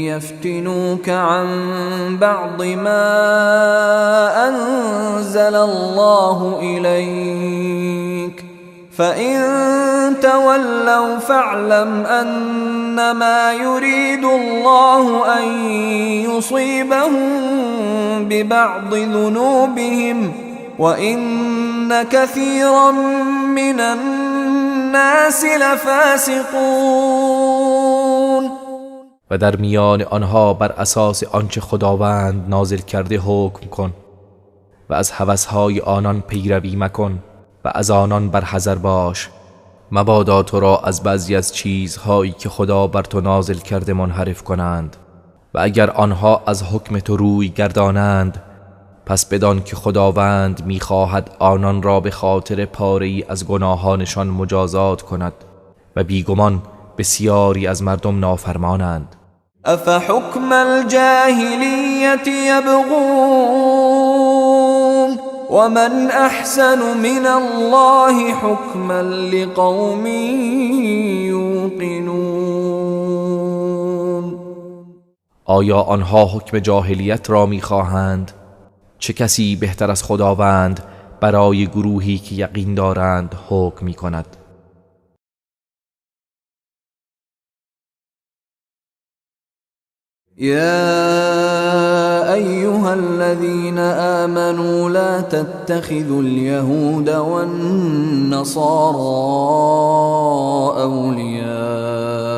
A: يفتنوك عن بعض ما أنزل الله إليك فإن تولوا فاعلم أنما يريد الله أن يصيبهم ببعض ذنوبهم وإن كثيرا من الناس لفاسقون.
B: و در میان آنها بر اساس آنچه خداوند نازل کرده حکم کن و از هوسهای آنان پیروی مکن و از آنان برحذر باش. مبادا تو را از بعضی از چیزهایی که خدا بر تو نازل کرده منحرف کنند و اگر آنها از حکم تو روی گردانند پس بدان که خداوند می‌خواهد آنان را به خاطر پاره‌ای از گناهانشان مجازات کند و بیگمان بسیاری از مردم نافرمانند.
A: افحکم الجاهلیت یبغون ومن احسن من الله حکما لقوم یوقنون.
B: آیا آنها حکم جاهلیت را می‌خواهند؟ چه کسی بهتر از خداوند برای گروهی که یقین دارند حکم می کند؟
A: يا أيها الذين آمنوا لا تتخذوا اليهود والنصارى أولياء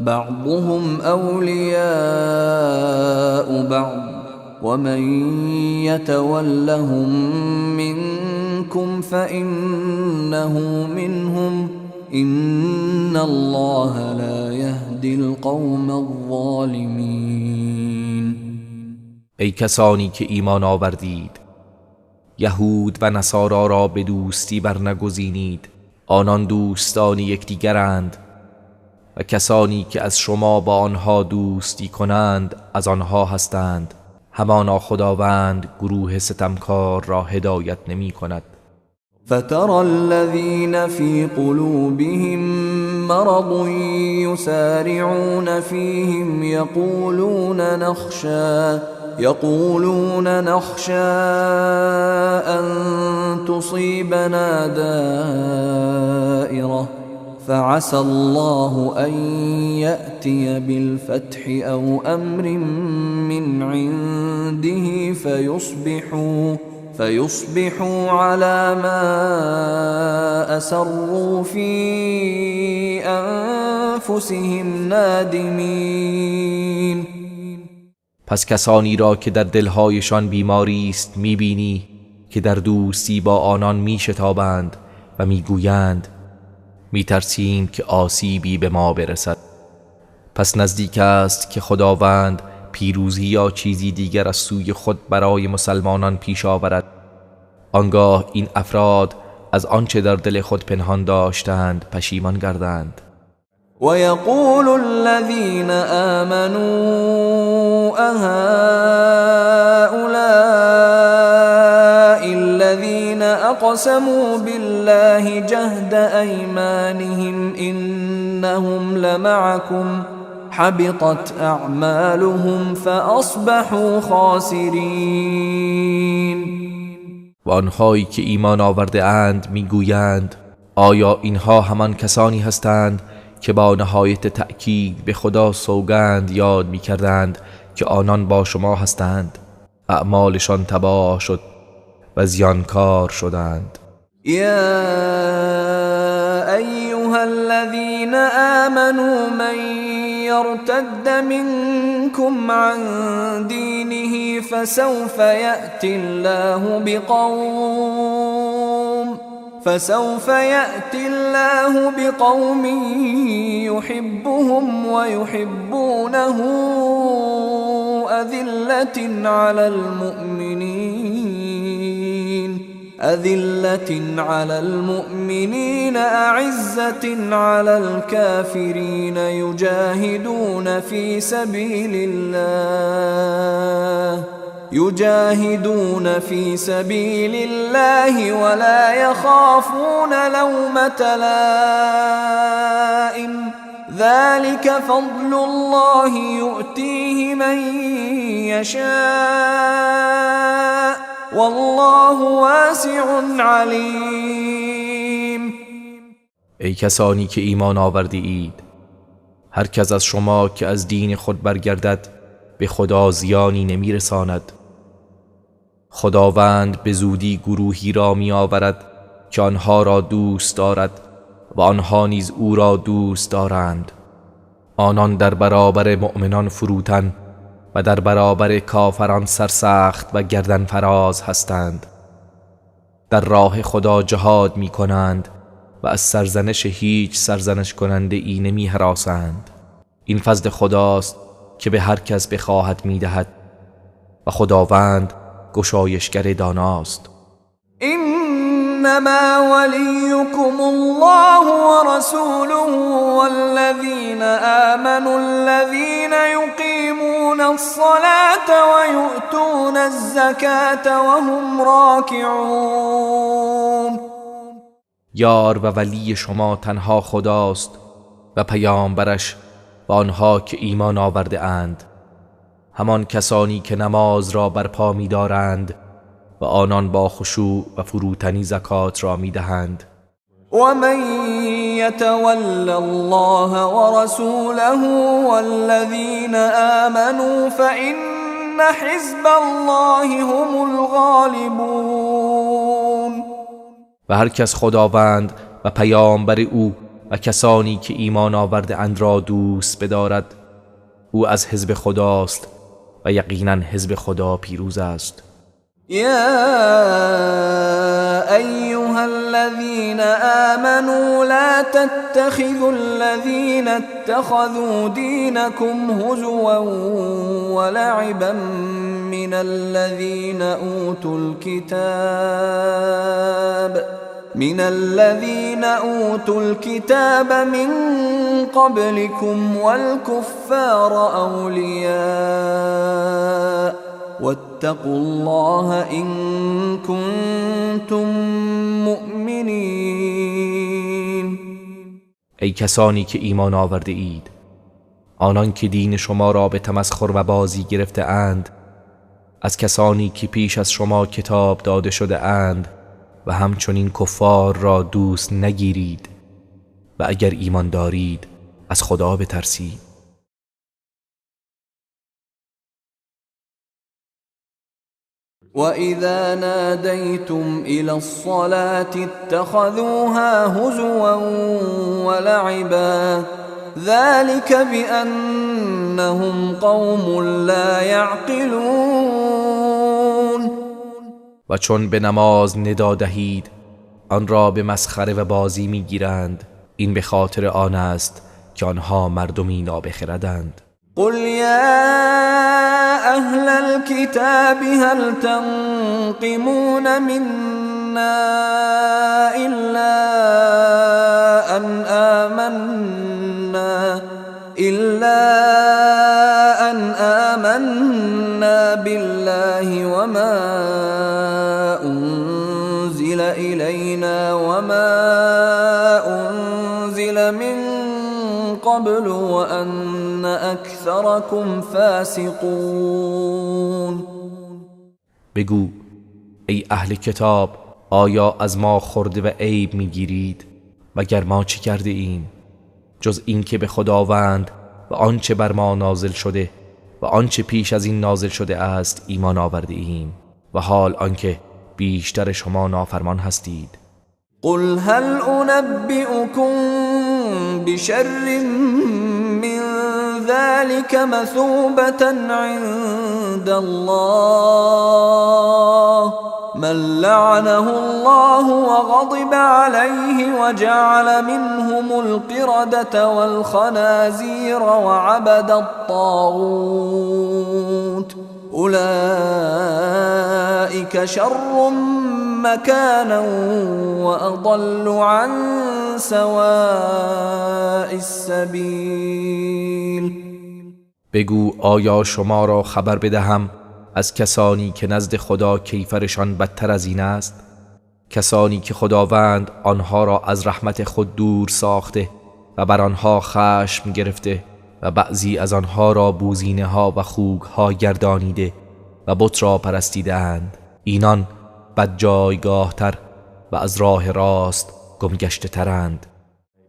A: بعضهم أولياء بعض ومن يتولهم منكم فإنه منهم إن الله لا يهدي القوم الظالمين.
B: ای کسانی که ایمان آوردید، یهود و نصارا را به دوستی برنگزینید. آنان دوستان یکدیگرند و کسانی که از شما با آنها دوستی کنند از آنها هستند. همانا خداوند گروه ستمکار را هدایت نمی کند.
A: فترى الذين في قلوبهم مرض يسارعون فيهم يقولون نخشى أن تصيبنا دائرة فعسى الله أن يأتي بالفتح أو أمر من عنده فيصبحوا على ما أسروا في أنفسهم نادمين.
B: پس کسانی را که در دلهایشان بیماری است میبینی که در دوستی با آنان میشتابند و میگویند میترسیم که آسیبی به ما برسد. پس نزدیک است که خداوند پیروزی یا چیزی دیگر از سوی خود برای مسلمانان پیش آورد. آنگاه این افراد از آنچه در دل خود پنهان داشتند پشیمان گردند.
A: ويقول الذين آمنوا أهؤلاء الذين أقسموا بالله جهد أيمانهم إنهم لمعكم حبطت أعمالهم فأصبحوا خاسرين.
B: و آنهایی که ایمان آورده اند میگویند آیا اینها همان کسانی هستند که با نهایت تأکید به خدا سوگند یاد میکردند که آنان با شما هستند؟ اعمالشان تباه شد و زیانکار شدند.
A: يا أيها الذين آمنوا من يرتد منكم عن دينه فسوف يأتي الله بقوم يحبهم ويحبونه أذلة على المؤمنين أعزة على الكافرين يجاهدون في سبيل الله ولا يخافون لومة لائم ذلك فضل الله يؤتيه من يشاء والله واسع علیم.
B: ای کسانی که ایمان آورده اید، هر کس از شما که از دین خود برگردد به خدا زیانی نمی رساند. خداوند به زودی گروهی را می آورد که آنها را دوست دارد و آنها نیز او را دوست دارند. آنان در برابر مؤمنان فروتن و در برابر کافران سرسخت و گردن فراز هستند. در راه خدا جهاد می کنند و از سرزنش هیچ سرزنش کننده ای نمی هراسند. این فضل خداست که به هر کس بخواهد می دهد و خداوند گشایشگر داناست.
A: انما وليكم الله ورسوله والذين آمنوا الذين يقيمون الصلاة ويؤتون الزكاة وهم راكعون.
B: یار و ولی شما تنها خداست و پیامبرش و آنها که ایمان آورده اند، همان کسانی که نماز را برپا می دارند و آنان با خشوع و فروتنی زکات را می دهند.
A: ومن يتول الله ورسوله والذين آمنوا فإن حزب الله هم الغالبون.
B: و هر کس خداوند و پیامبر او و کسانی که ایمان آورده اند را دوست بدارد، او از حزب خداست و یقینا حزب خدا پیروز است.
A: يا أيها الذين آمنوا لا تتخذوا الذين اتخذوا دينكم هزوا ولعبا من الذين أوتوا الكتاب من قبلكم والكفار أولياء واتقوا الله إن كنتم مؤمنین.
B: ای کسانی که ایمان آورده اید، آنان که دین شما را به تمسخر و بازی گرفته اند، از کسانی که پیش از شما کتاب داده شده اند و همچنین کفار را دوست نگیرید و اگر ایمان دارید از خدا بترسید.
A: وَإِذَا نَادَيْتُمْ إِلَى الصَّلَاةِ اتَّخَذُوهَا هُزُوًا وَلَعِبًا ذَلِكَ بِأَنَّهُمْ قَوْمٌ لَا يَعْقِلُونَ.
B: و چون به نماز ندا دهید آن را به مسخره و بازی میگیرند، این به خاطر آن است که آنها مردمی نابخردند.
A: قل يا أهل الكتاب هل تنقمون منا إلا أن آمنا بالله وما أنزل إلينا وما أنزل من قبل وأن أكثركم فاسقون.
B: بگو ای اهل کتاب، آیا از ما خورده و عیب میگیرید؟ مگر ما چه کرده ایم جز این که به خداوند و آنچه بر ما نازل شده و آنچه پیش از این نازل شده است ایمان آورده ایم و حال آنکه بیشتر شما نافرمان هستید.
A: قل هل أنبئكم بشر من ذلك مثوبة عند الله من لعنه الله وغضب عليه وجعل منهم القردة والخنازير وعبد الطاغوت أولئك شر مكانا وأضل عن سواء السبيل.
B: بگو آیا شما را خبر بدهم از کسانی که نزد خدا کیفرشان بدتر از این است؟ کسانی که خداوند آنها را از رحمت خود دور ساخته و بر آنها خشم گرفته و بعضی از آنها را بوزینه ها و خوک ها گردانیده و بت را پرستیدند. اینان بد جایگاه تر و از راه راست گمگشته ترند.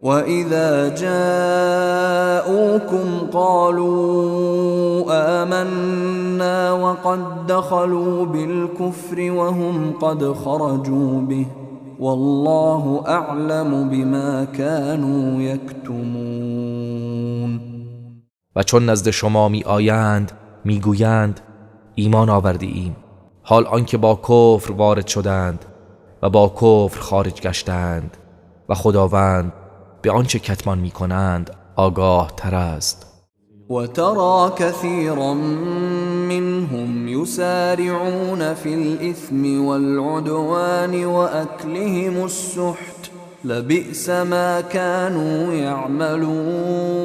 A: وَإِذَا جَاءُوكُمْ قَالُوا آمَنَّا وَقَدْ دَخَلُوا بِالْكُفْرِ وَهُمْ قَدْ خَرَجُوا بِهِ وَاللَّهُ أَعْلَمُ بِمَا كَانُوا يَكْتُمُونَ.
B: و چون نزد شما می آیند می گویند ایمان آورده ایم، حال آنکه با کفر وارد شدند و با کفر خارج گشتند و خداوند به آنچه کتمان می کنند آگاه تر است.
A: وَتَرَى كَثِيرًا مِّنْهُمْ يُسَارِعُونَ فِي الْإِثْمِ وَالْعُدْوَانِ وَأَكْلِهِمُ السُّحْتَ لَبِئْسَ مَا كَانُوا يَعْمَلُونَ.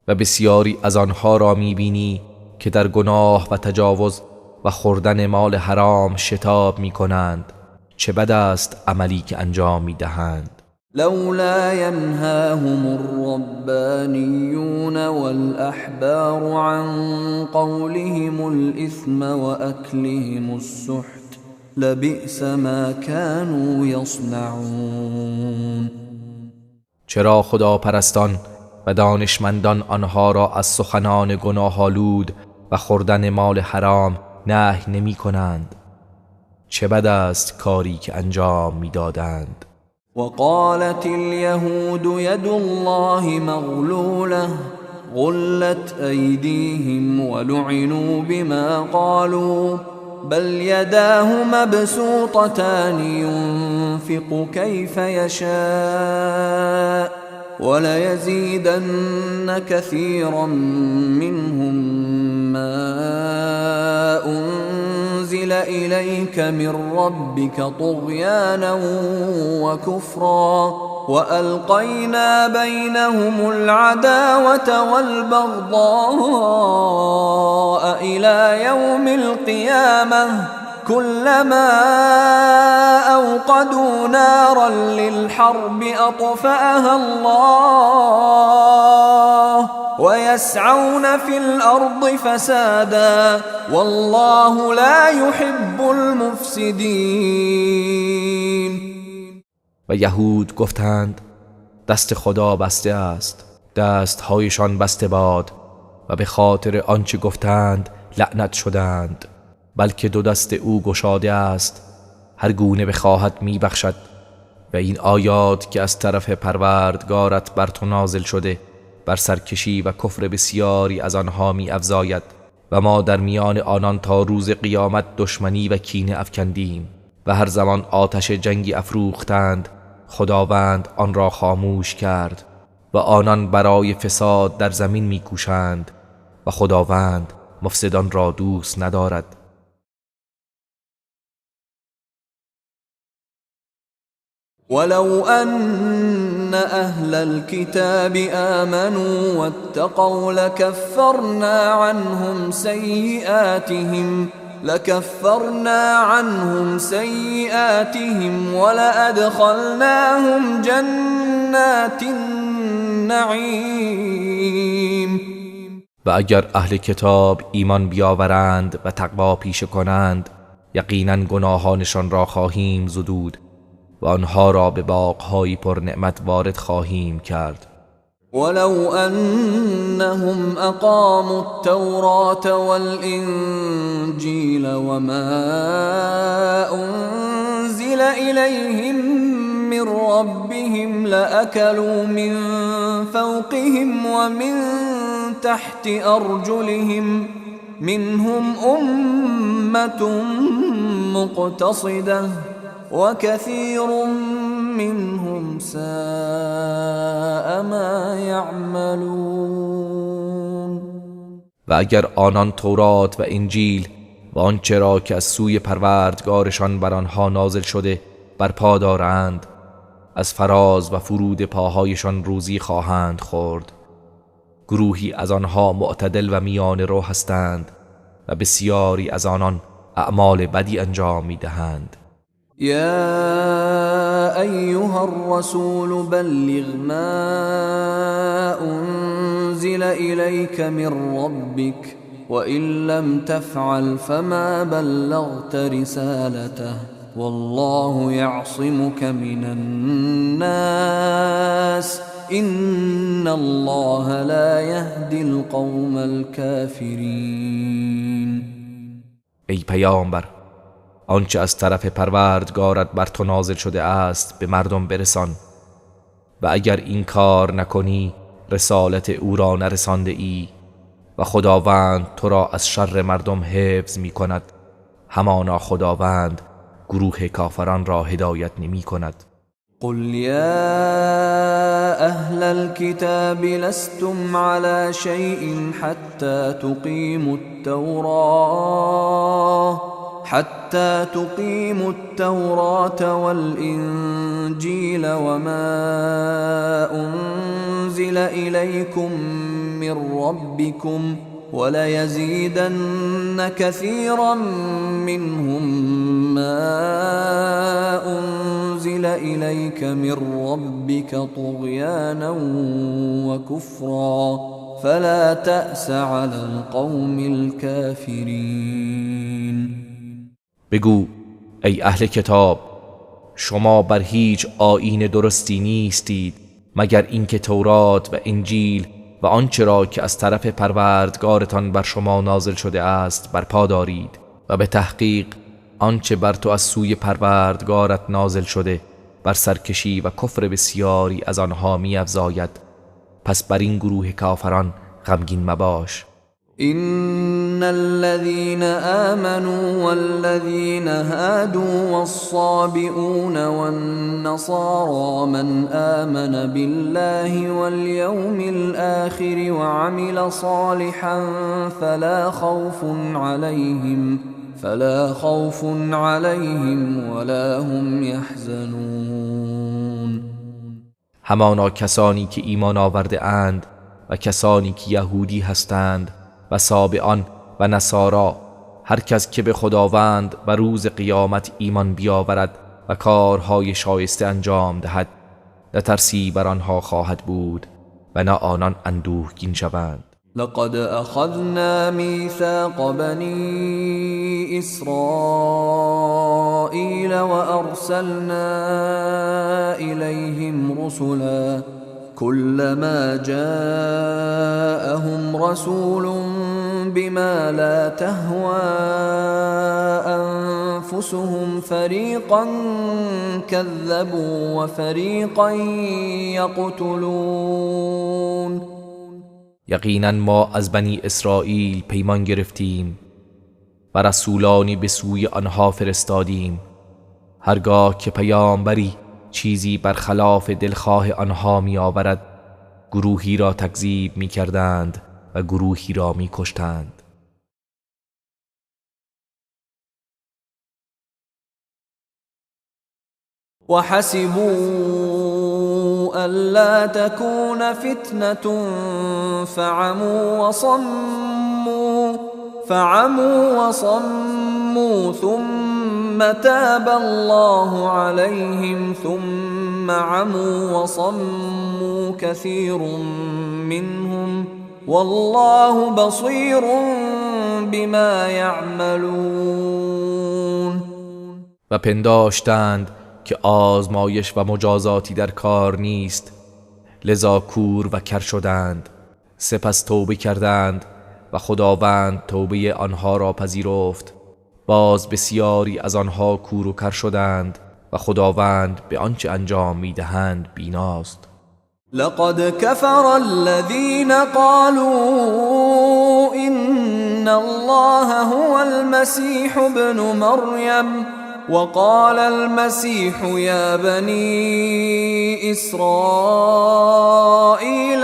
B: و بسیاری از آنها را می بینی که در گناه و تجاوز و خوردن مال حرام شتاب می کنند. چه بد است عملی که انجام می دهند.
A: لولا ينهاهم الربانيون والأحبار عن قولهم الإثم وأكلهم السحت لبئس ما كانوا يصنعون.
B: چرا خداپرستان و دانشمندان آنها را از سخنان گناه‌آلود و خوردن مال حرام نهی نمی کنند؟ چه بد است کاری که انجام می دادند.
A: وقالت اليهود يد الله مغلولة غلت أيديهم ولعنوا بما قالوا بل يداه مبسوطتان ينفق كيف يشاء وليزيدن كثيرا منهم ما أنزل إليك من ربك طغيانا وكفرا وألقينا بينهم العداوة والبغضاء إلى يوم القيامة كلما أوقدوا نارا للحرب أطفأها الله ويسعون في الأرض فسادا والله لا يحب المفسدين.
B: و یهود گفتند دست خدا بسته است، دستهایشان بسته باد و به خاطر آنچه گفتند لعنت شدند، بلکه دو دست او گشاده است، هر گونه بخواهد میبخشد. و این آیات که از طرف پروردگارت بر تو نازل شده بر سرکشی و کفر بسیاری از آنها می افزاید و ما در میان آنان تا روز قیامت دشمنی و کینه افکندیم و هر زمان آتش جنگی افروختند خداوند آن را خاموش کرد و آنان برای فساد در زمین می کوشند و خداوند مفسدان را دوست ندارد.
A: ولو أن أهل الكتاب آمنوا واتقوا لكفرنا عنهم سيئاتهم ولأدخلناهم جنات النعيم.
B: و اگر اهل کتاب ایمان بیاورند و تقوا پیشه کنند یقینا گناهانشان را خواهیم زدود و آنها را به باغ‌های پر نعمت وارد خواهیم کرد.
A: ولو أنهم أقاموا التوراة والإنجيل وما أنزل إليهم من ربهم لأكلوا من فوقهم ومن تحت أرجلهم منهم أمة مقتصدة وكثير منهم ساء ما يعملون.
B: و اگر آنان تورات و انجیل و آنچه را که از سوی پروردگارشان بر آنها نازل شده برپا دارند، از فراز و فرود پاهایشان روزی خواهند خورد. گروهی از آنها معتدل و میان رو هستند و بسیاری از آنان اعمال بدی انجام میدهند.
A: يا أيها الرسول بلغ ما أنزل إليك من ربك وإن لم تفعل فما بلغت رسالته والله يعصمك من الناس إن الله لا يهدي القوم الكافرين.
B: ای پیامبر، آنچه از طرف پروردگارت بر تو نازل شده است به مردم برسان و اگر این کار نکنی رسالت او را نرسانده ای و خداوند تو را از شر مردم حفظ می کند. همانا خداوند گروه کافران را هدایت نمی کند.
A: قل يا أهل الكتاب لستم على شيء حتى تقيموا التوراة والإنجيل وما أنزل إليكم من ربكم وليزيدن كثيرا منهم ما أنزل إليك من ربك طغيانا وكفرا فلا تأس على القوم الكافرين.
B: بگو ای اهل کتاب، شما بر هیچ آیین درستی نیستید مگر اینکه تورات و انجیل و آنچه را که از طرف پروردگارتان بر شما نازل شده است برپا دارید و به تحقیق آنچه بر تو از سوی پروردگارت نازل شده بر سرکشی و کفر بسیاری از آنها می‌افزاید. پس بر این گروه کافران غمگین مباش.
A: إن الذين آمنوا والذين هادوا والصابئون والنصارى من آمن بالله واليوم الآخر وعمل صالحا فلا خوف عليهم ولا هم يحزنون.
B: همانا کسانی که ایمان آورده اند و کسانی که یهودی هستند و سابعان و نصارا، هر کس که به خداوند و روز قیامت ایمان بیاورد و کارهای شایسته انجام دهد، نه ترسی بر آنها خواهد بود و نه آنان اندوهگین شوند.
A: لقد أخذنا ميثاق بني إسرائيل وأرسلنا إليهم رسلا كلما جاءهم رسول بما لا تهوى أنفسهم فريقا كذبوا وفريقا يقتلون.
B: یقینا ما از بنی اسرائیل پیمان گرفتیم و رسولانی به سوی آنها فرستادیم. هرگاه که پیامبری چیزی برخلاف دلخواه آنها می آورد، گروهی را تکذیب می کردند و گروهی را می کشتند.
A: وحسبوا ألا تكون فتنة فعموا وصموا ثم تاب الله عليهم ثم عموا وصموا كثير منهم والله بصير بما يعملون.
B: و پنداشتند که آزمایش و مجازاتی در کار نیست، لذا کور و کر شدند. سپس توبه کردند و خداوند توبه آنها را پذیرفت. باز بسیاری از آنها کور و کر شدند و خداوند به آنچه انجام میدهند بیناست.
A: لقد كفر الذين قالوا إن الله هو المسيح ابن مريم وقال المسيح يا بني إسرائيل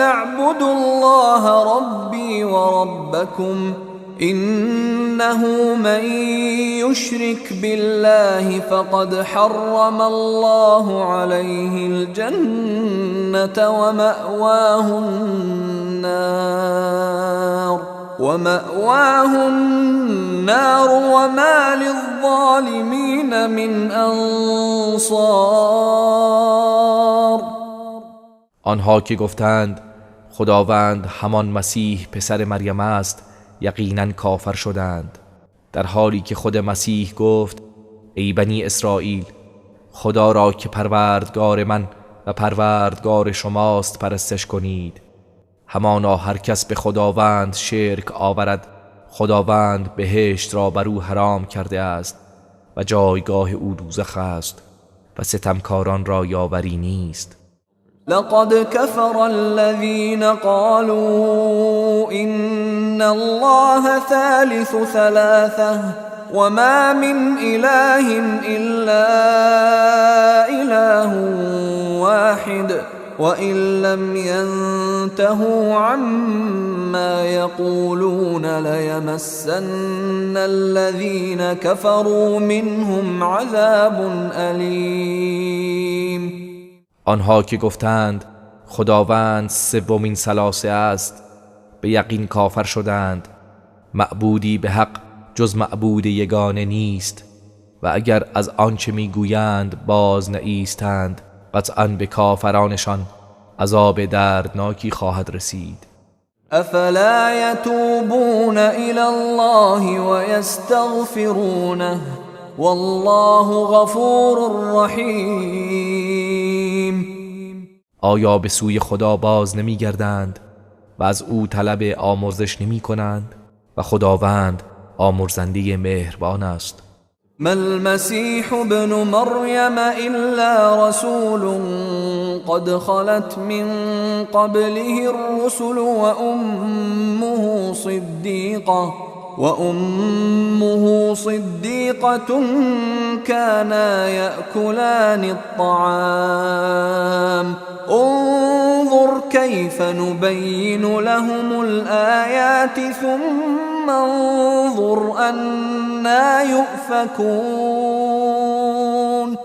A: اعبدوا الله ربي وربكم إنه من يشرك بالله فقد حرم الله عليه الجنة ومأواه النار وما للظالمين من انصار.
B: آنها که گفتند خداوند همان مسیح پسر مریم است یقینا کافر شدند، در حالی که خود مسیح گفت ای بنی اسرائیل خدا را که پروردگار من و پروردگار شماست پرستش کنید. همانا هر کس به خداوند شرک آورد خداوند بهشت را بر او حرام کرده است و جایگاه او دوزخ است و ستمکاران را یاوری نیست.
A: لقد كفر الذين قالوا إن الله ثالث ثلاثة وما من إله إلا إله واحد وإن لم ينتهوا عما يقولون ليمسن الذين كفروا منهم عذاب أليم.
B: آنها که گفتند خداوند سومین ثلاثه است به یقین کافر شدند. معبودی به حق جز معبود یگانه نیست و اگر از آنچه میگویند باز نایستند قطعاً به کافرانشان عذاب دردناکی خواهد رسید.
A: افلا يتوبون الى الله ويستغفرونه والله غفور رحیم.
B: آیا به سوی خدا باز نمی گردند و از او طلب آمرزش نمی کنند و خداوند آمرزنده مهربان است.
A: ما المسيح ابن مريم إلا رسول قد خلت من قبله الرسل وأمه صديقة كانا يأكلان الطعام انظر كيف نبين لهم الآيات ثم انظر أنا يؤفكون.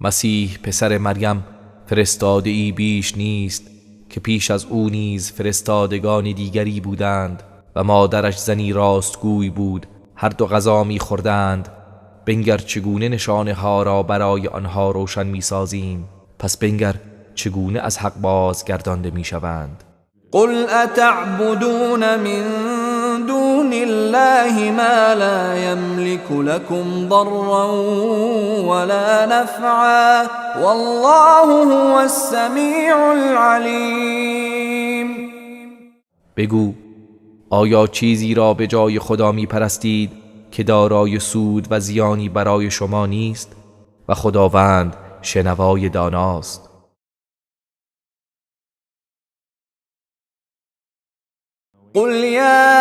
B: مسیح پسر مریم فرستاده ای بیش نیست که پیش از او نیز فرستادگان دیگری بودند و مادرش زنی راستگوی بود، هر دو غذا می‌خوردند. بنگر چگونه نشانه ها را برای آنها روشن می‌سازیم، پس بنگر چگونه از حق بازگردانده می‌شوند.
A: قل اتعبدون من دون الله ما لا يملك لكم ضرا ولا نفعا والله هو السميع العليم.
B: بگو آیا چیزی را به جای خدا می پرستید که دارای سود و زیانی برای شما نیست و خداوند شنوای داناست.
A: قل يا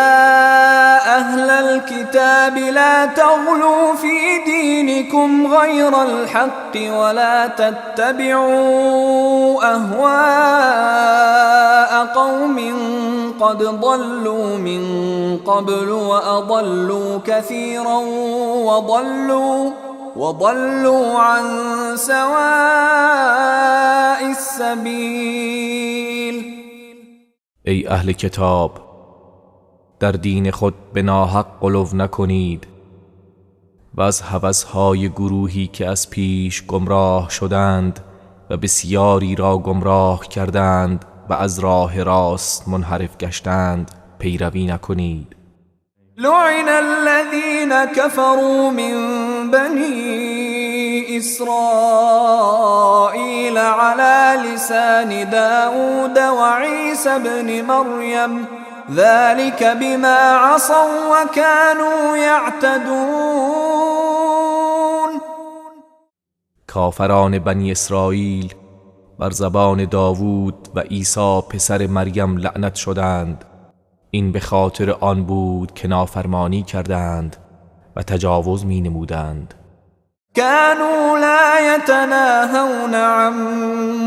A: أهل الكتاب لا تغلوا في دينكم غير الحق ولا تتبعوا أهواء قوم قد ضلوا من قبل وأضلوا كثيرا وضلوا عن سواء السبيل.
B: ای اهل کتاب، در دین خود به ناحق غلو نکنید و از هوس‌های گروهی که از پیش گمراه شدند و بسیاری را گمراه کردند و از راه راست منحرف گشتند پیروی نکنید.
A: لعن الذين كفروا من بني إسرائيل على لسان داود وعيسى ابن مريم ذلك بما عصوا وكانوا يعتدون.
B: کافران بنی اسرائیل بر زبان داوود و عیسی پسر مریم لعنت شدند. این به خاطر آن بود که نافرمانی کردند و تجاوز می نمودند.
A: كانوا لا يتناهون عن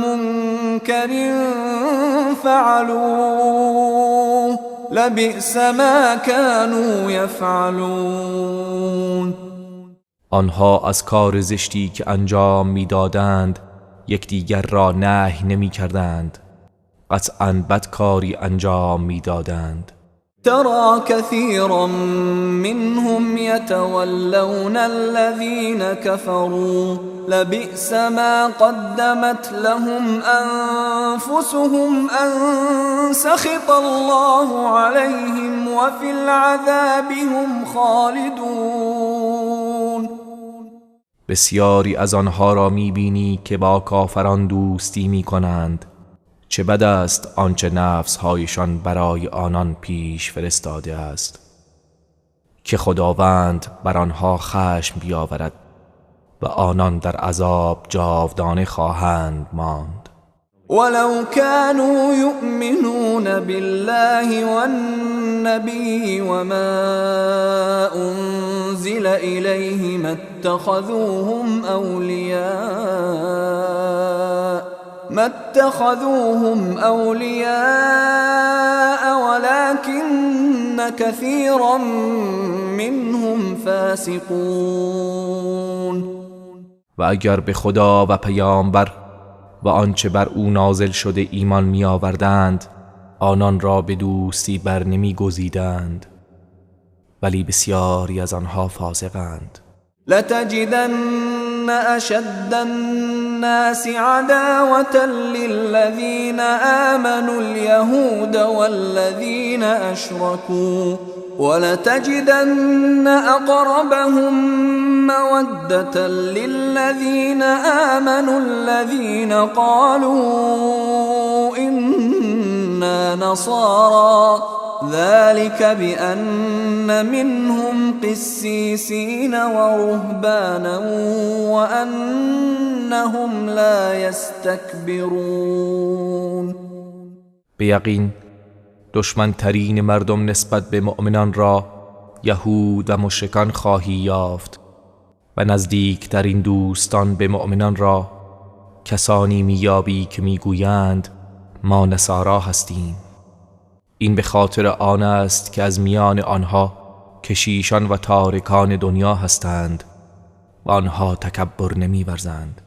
A: منكر فعلوه لبئس ما كانوا يفعلون.
B: آنها از کار زشتی که انجام میدادند یکدیگر را نهی نمی کردند. قطعاً بدکاری انجام میدادند.
A: ترى كثيرا منهم يتولون الذين كفروا لبئس ما قدمت لهم أنفسهم أن سخط الله عليهم وفي العذاب هم خالدون.
B: بسیاری از آنها را میبینی که با کافران دوستی میکنند. چه بد است آنچه نفسهایشان برای آنان پیش فرستاده است که خداوند بر آنها خشم بیاورد و آنان در عذاب جاودانه خواهند ماند.
A: ولو كانوا يؤمنون بالله والنبي وما أنزل إليه ما اتخذوهم أولياء ولكن كثيرا منهم فاسقون.
B: و اگر به خدا و پیامبر و آنچه بر او نازل شده ایمان می آوردند آنان را به دوستی بر نمی گزیدند، ولی بسیاری از آنها فاسقند.
A: لتجدن أشد الناس عداوة للذين آمنوا اليهود والذين أشركوا ولتجدن أقربهم مودة للذين آمنوا الذين قالوا إنا نصارى ذلك بأن منهم قسيسين ورهبانا وأنهم لا يستكبرون.
B: به یقین دشمنترین مردم نسبت به مؤمنان را یهود و مشرکان خواهی یافت و نزدیکترین دوستان به مؤمنان را کسانی میابی که میگویند ما نصارا هستیم. این به خاطر آن است که از میان آنها کشیشان و تارکان دنیا هستند و آنها تکبر نمی‌ورزند.